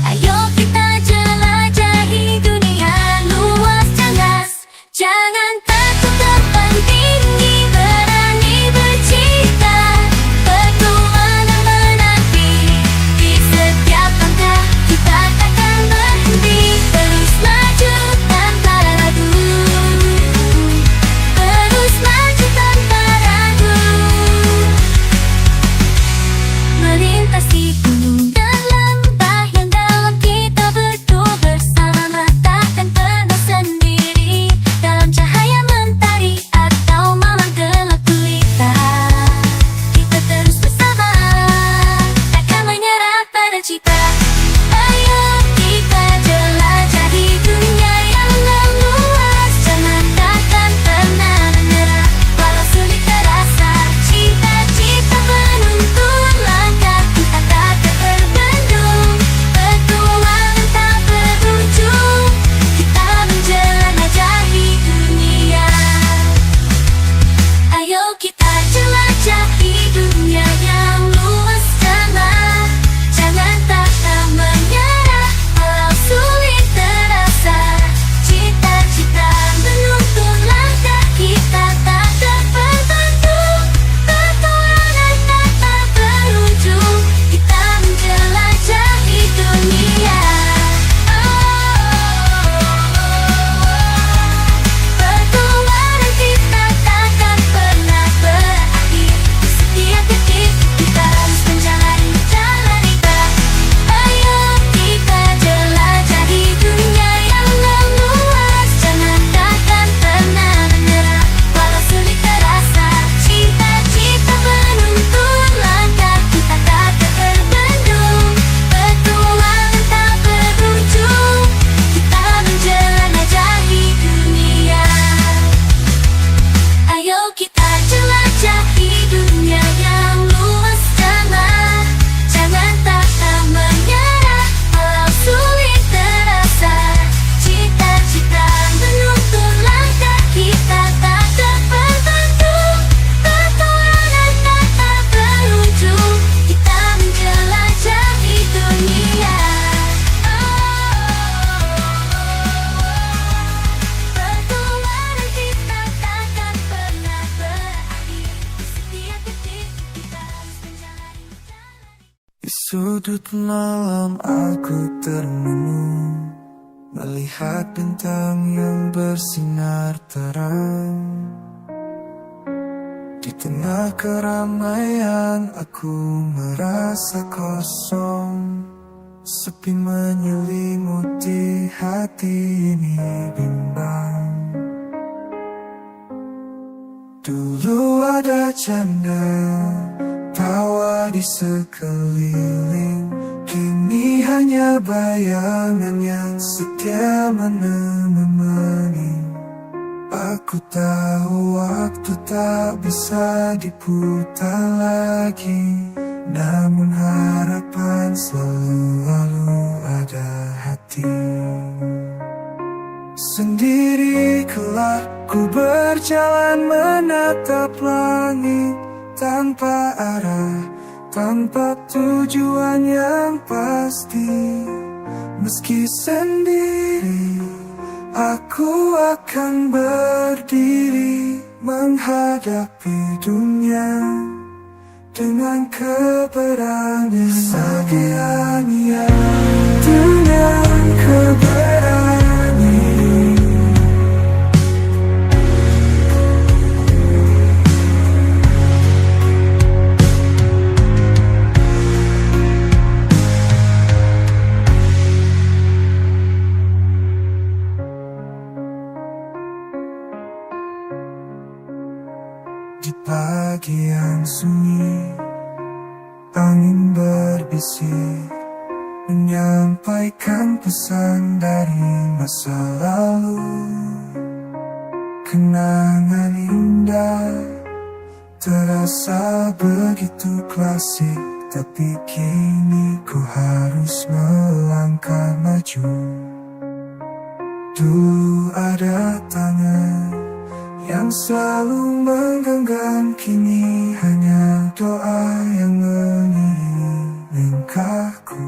Ayo kita jelajahi dunia luas, jangan takut terbang tinggi, berani bercita, petualangan menanti. Di setiap langkah kita takkan berhenti, terus maju tanpa ragu, terus maju tanpa ragu. Melintasi gunung dan lembah yang dalam, kita berdua bersama, takkan pernah sendiri. Dalam cahaya mentari atau malam gelap gulita, kita terus bersama, takkan menyerah pada cita. Ayo kita jelajahi dunia yang luas, jangan takkan pernah menyerah. Walau sulit terasa, cita-cita menuntun langkah kita takkan terbendung, petualangan tak berujung, kita menjelajahi dunia. Ayo kita jelajahi dunia yang luas, jangan takkan menyerah. Walau sulit terasa, cita-cita menuntun langkah kita tak terbendung, petualangan tak berujung, kita menjelajahi dunia. Petualangan kita takkan pernah berakhir, di setiap detik kita harus menjalani jalan kita. Ayo kita jelajahi dunia yang luas, jangan takkan pernah menyerah. Walau sulit terasa, cita-cita menuntun langkah kita takkan terbendung, petualangan tak berujung, kita menjelajahi dunia. Ayo kita jelajahi dunia yang luas, jangan takkan menyerah. Walau sulit terasa, cita-cita menuntun langkah kita tak terbendung, petualangan tak berujung, kita menjelajahi dunia. Petualangan kita takkan pernah berakhir, di setiap detik kita harus menjalani jalan. Di sudut malam aku termenung, melihat bintang yang bersinar terang. Di tengah keramaian aku merasa kosong, sepi menyelimuti hati ini bimbang. Dulu ada canda, tawa di sekeliling, kini hanya bayangan yang setia menemani. Aku tahu waktu tak bisa diputar lagi, namun harapan selalu ada hati. Sendiri kelak ku berjalan menatap langit, tanpa arah, tanpa tujuan yang pasti. Meski sendiri, aku akan berdiri menghadapi dunia dengan keberanian. Sekian ya. Di pagi yang sunyi, angin berbisik menyampaikan pesan dari masa lalu. Kenangan indah terasa begitu klasik, tapi kini ku harus melangkah maju. Dulu ada tangan yang selalu menggenggam, kini hanya doa yang mengiringi langkahku.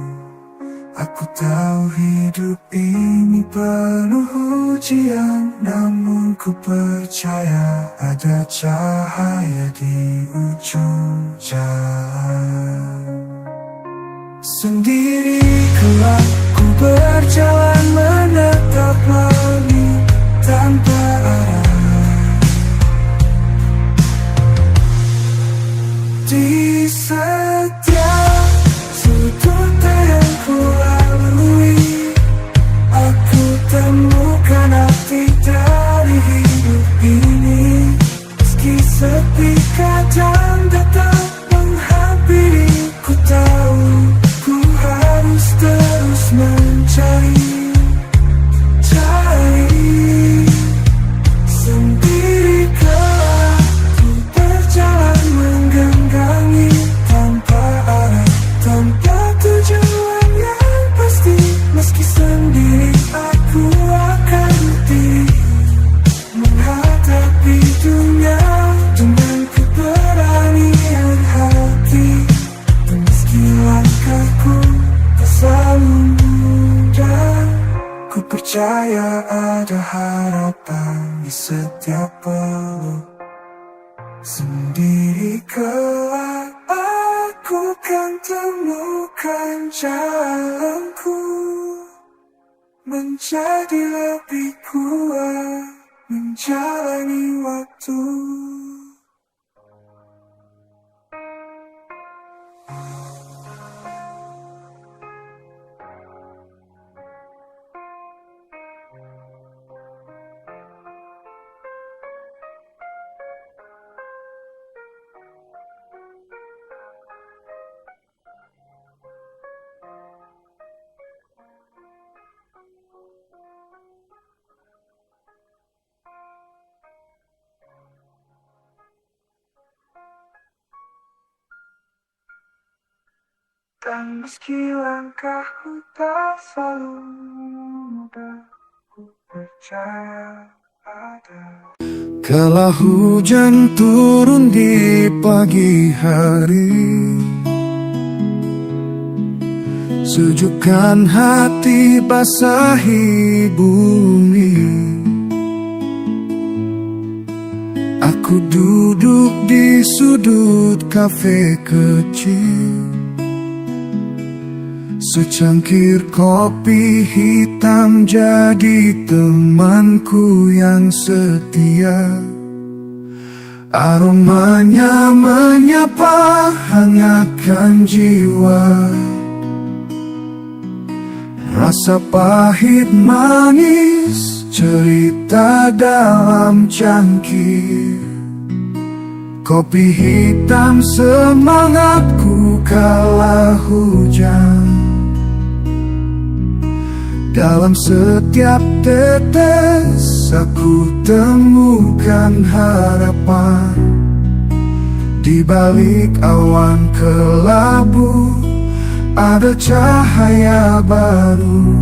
Aku tahu hidup ini penuh ujian, namun ku percaya ada cahaya di ujung jalan. Sendiri kelak ku berjalan menatap langit tanpa arah. Di setiap sudut yang ku lalui, aku temukan arti dari hidup ini. Meski sepi kadang datang menghampiri, ku tahu ku harus terus mencari. Sendiri kelak ku berjalan menggenggangi tanpa arah, tanpa tujuan yang pasti. Meski sendiri aku akan berdiri, menghadapi dunia dengan keberanian hati. Dan meski langkahku tak selalu mudah, ku percaya ada harapan di setiap peluk. Sendiri kelak aku kan temukan jalanku, menjadi lebih kuat menjalani waktu. Dan meski langkahku tak selalu mudah, ku percaya ada. Kala hujan turun di pagi hari, sejukkan hati basahi bumi. Aku duduk di sudut kafe kecil, secangkir kopi hitam jadi temanku yang setia. Aromanya menyapa, hangatkan jiwa. Rasa pahit manis, cerita dalam cangkir. Kopi hitam semangatku kala hujan. Dalam setiap tetes aku temukan harapan. Di balik awan kelabu ada cahaya baru.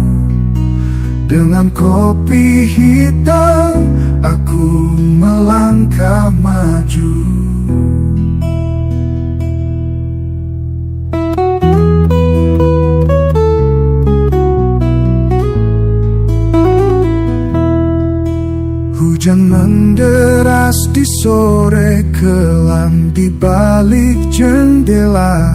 Dengan kopi hitam aku melangkah maju. Hujan menderas di sore kelam, di balik jendela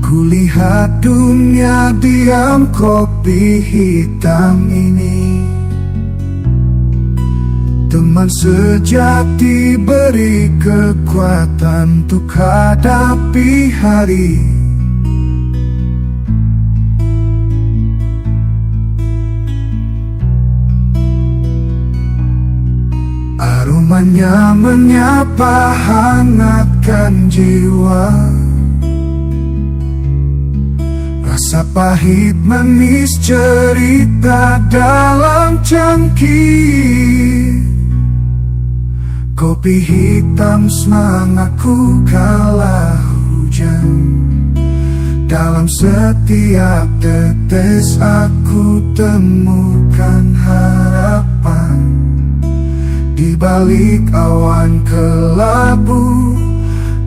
kulihat dunia diam kopi hitam ini. Teman sejati beri kekuatan untuk hadapi hari. Namanya menyapa hangatkan jiwa. Rasa pahit manis cerita dalam cangkir. Kopi hitam semangatku kala hujan. Dalam setiap tetes aku temukan harapan. Di balik awan kelabu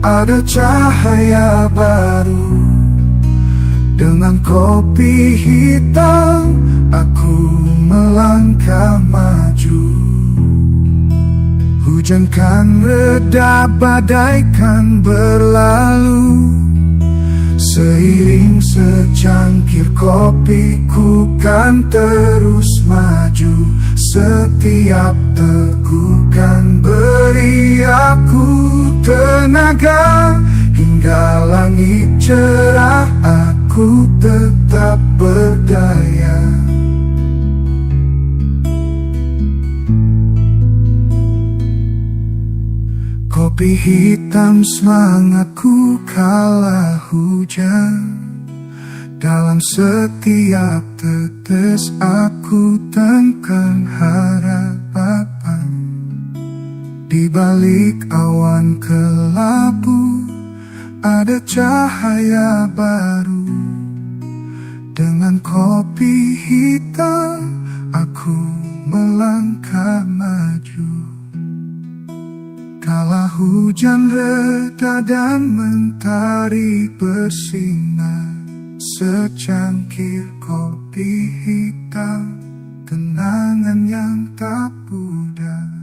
ada cahaya baru. Dengan kopi hitam aku melangkah maju. Hujan kan reda, badai kan berlalu. Seiring secangkir kopiku kan terus maju. Setiap teguh kan beri aku tenaga. Hingga langit cerah aku tetap berdaya. Kopi hitam semangatku kala hujan. Dalam setiap tetes aku temukan harapan. Di balik awan kelabu ada cahaya baru. Dengan kopi hitam aku melangkah maju. Kala hujan reda dan mentari bersinar, secangkir kopi hitam, kenangan yang tak pudar.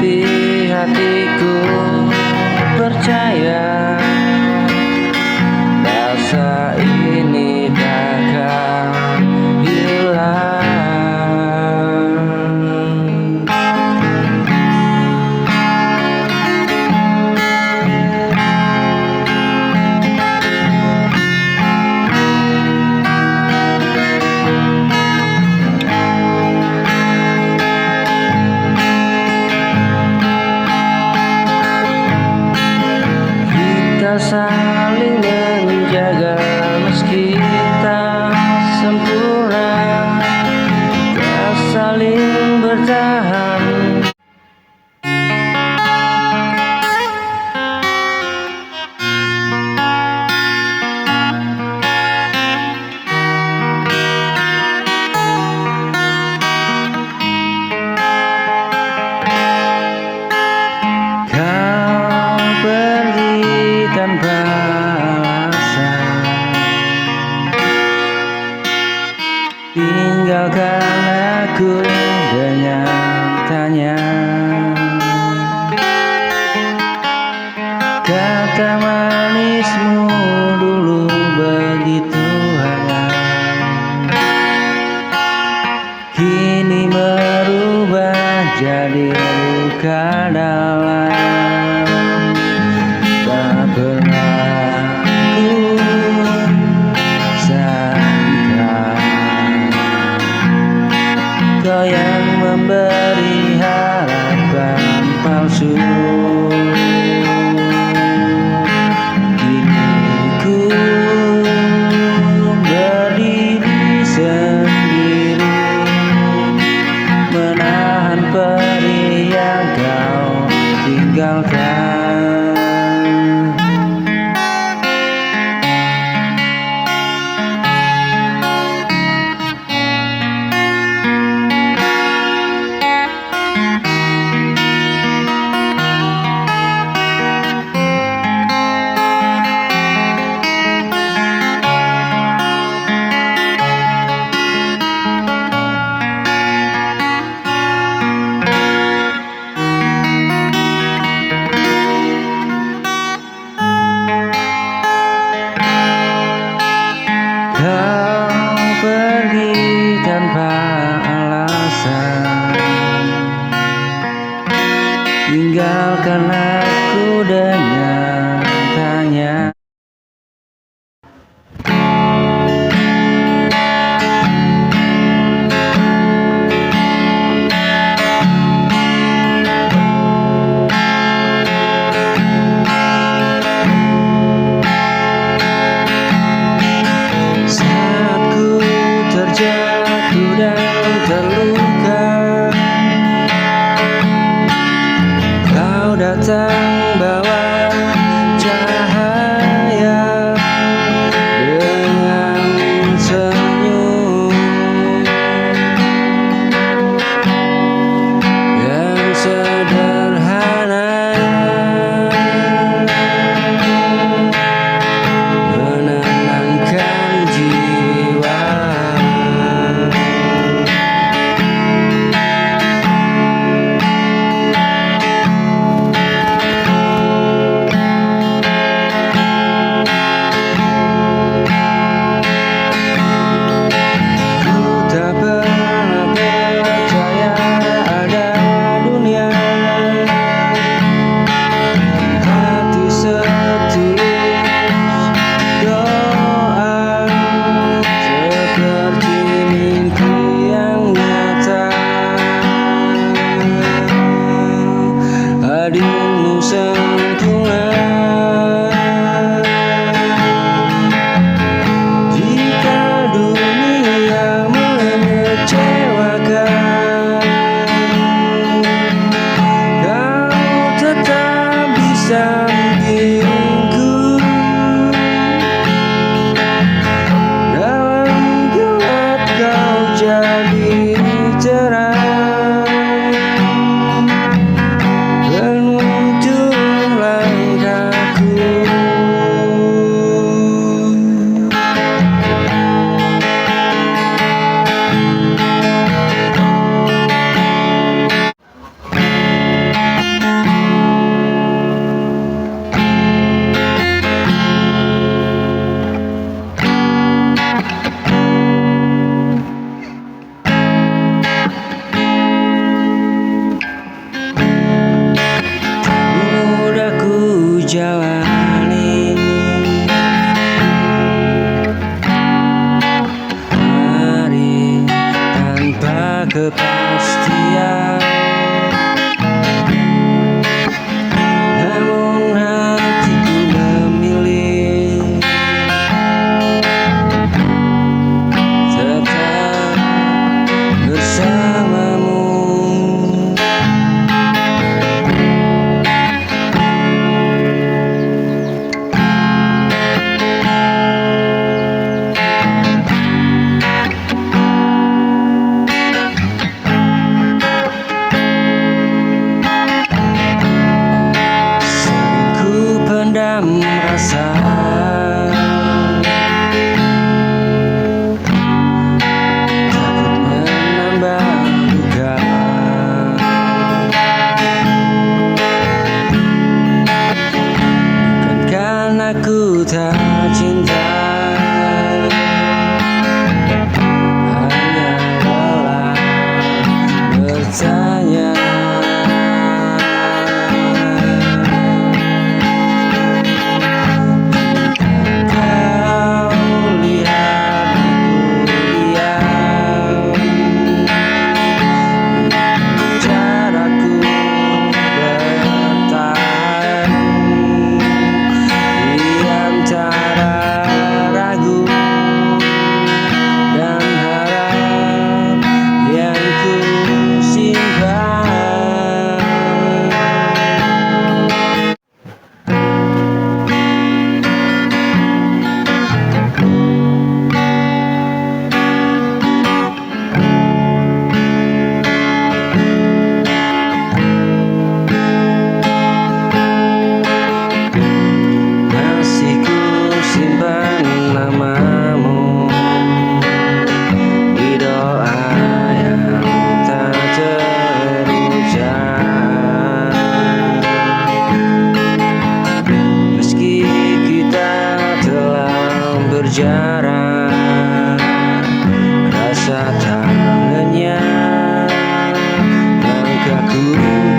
Tapi hatiku percaya rasa ini takkan hilang. Kita saling menjaga meski tak sempurna, kita saling bertahan. Kau pergi tanpa alasan, tinggalkan aku dengan tanya. Kata manismu dulu begitu hangat, kini berubah jadi luka dalam. Tak pernah ku sangka kau yang memberi harapan palsu. Kini ku berdiri sendiri, menahan perih yang kau tinggalkan.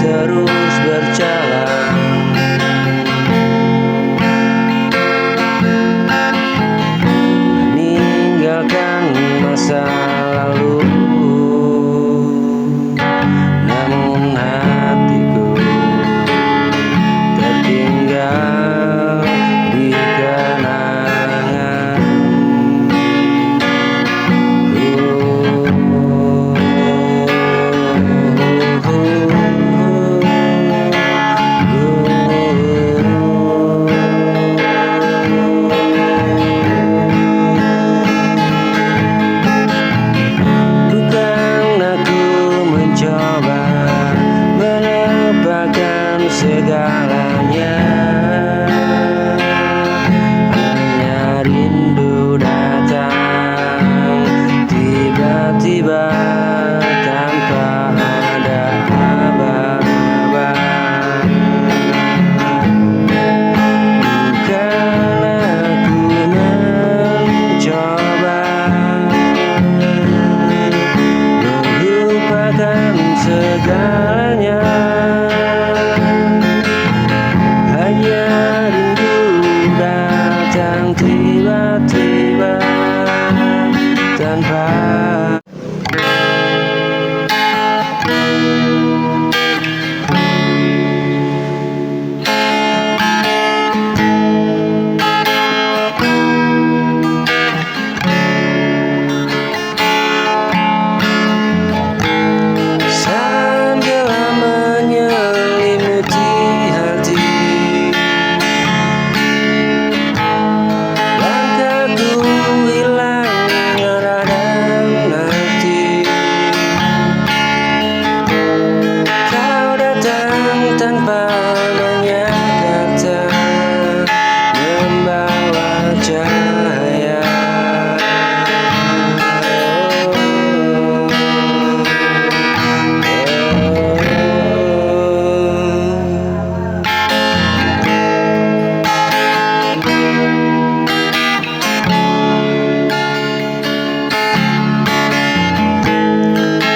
terus berjalan, meninggalkan masa lalu. Namun hatiku tertinggal di kenangan. Bukan aku mencoba melupakan segalanya, hanya rindu datang tiba-tiba tanpa ada aba-aba. Bukan aku mencoba melupakan segalanya, hanya rindu datang tiba-tiba tanpa. Sambil menyelimuti hati, langkahku hilang arah dan arti. Kau datang tanpa banyak kata, membawa cahaya.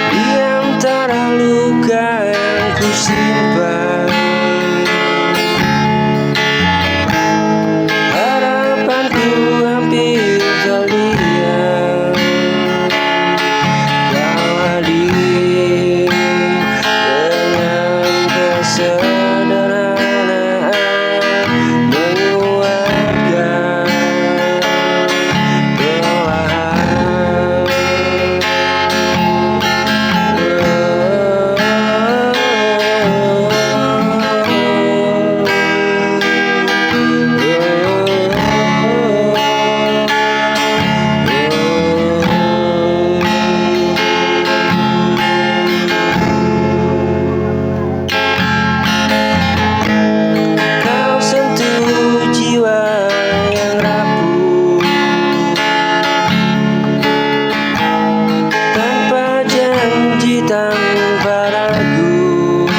Di antara luka yang ku simpan, harapanku hampir terdiam. Kau hadir dengan kesederhanaan, menguatkan perlahan. Kau sentuh jiwa yang rapuh, tanpa janji, tanpa ragu,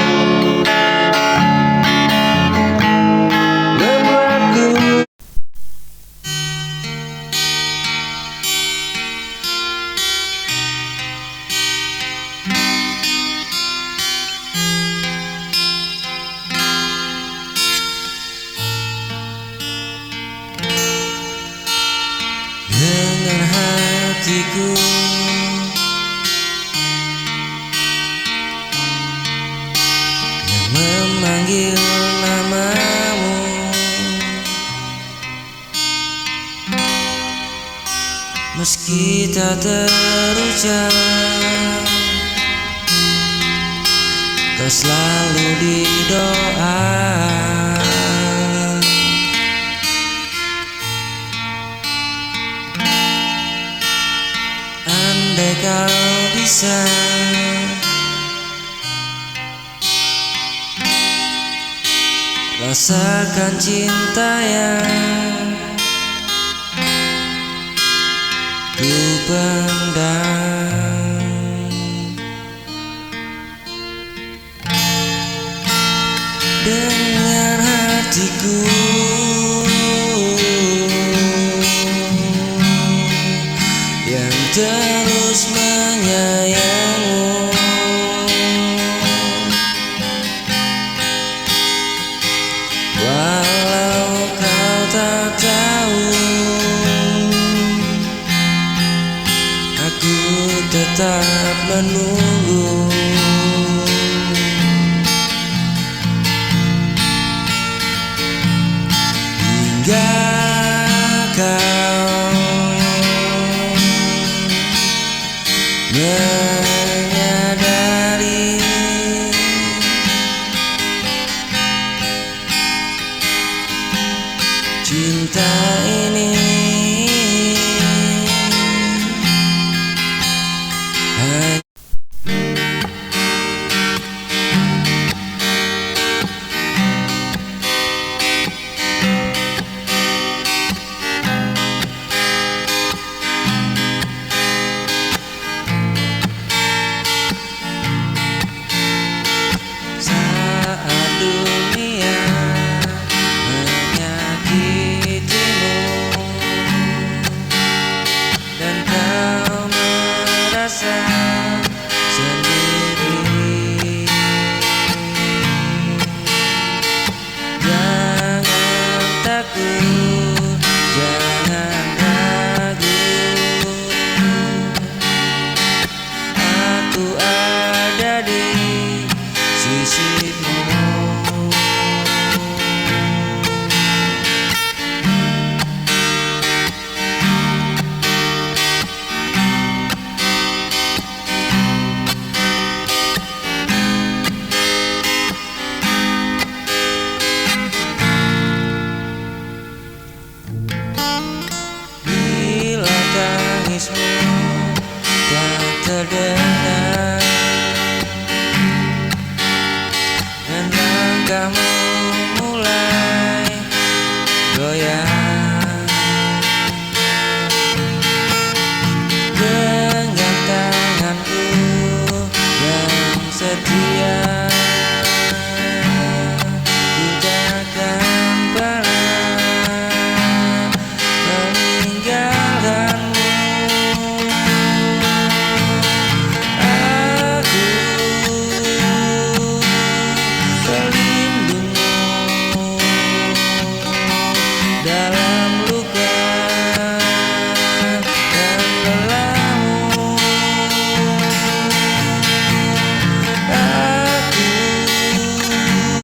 membuatku dengan hatiku yang memanggil namamu. Meski tak terucap, kau selalu di doa. Andai kau bisa rasakan cinta yang ku pendam, dengar hatiku yang terus menyayangmu. menunggu. Hingga kau menyadari cinta ini hanya saat dunia menyakitimu dan kau merasa sendiri. Jangan takut, jangan ragu, aku ada di sisimu. Bila tangismu tak terdengar dan langkahmu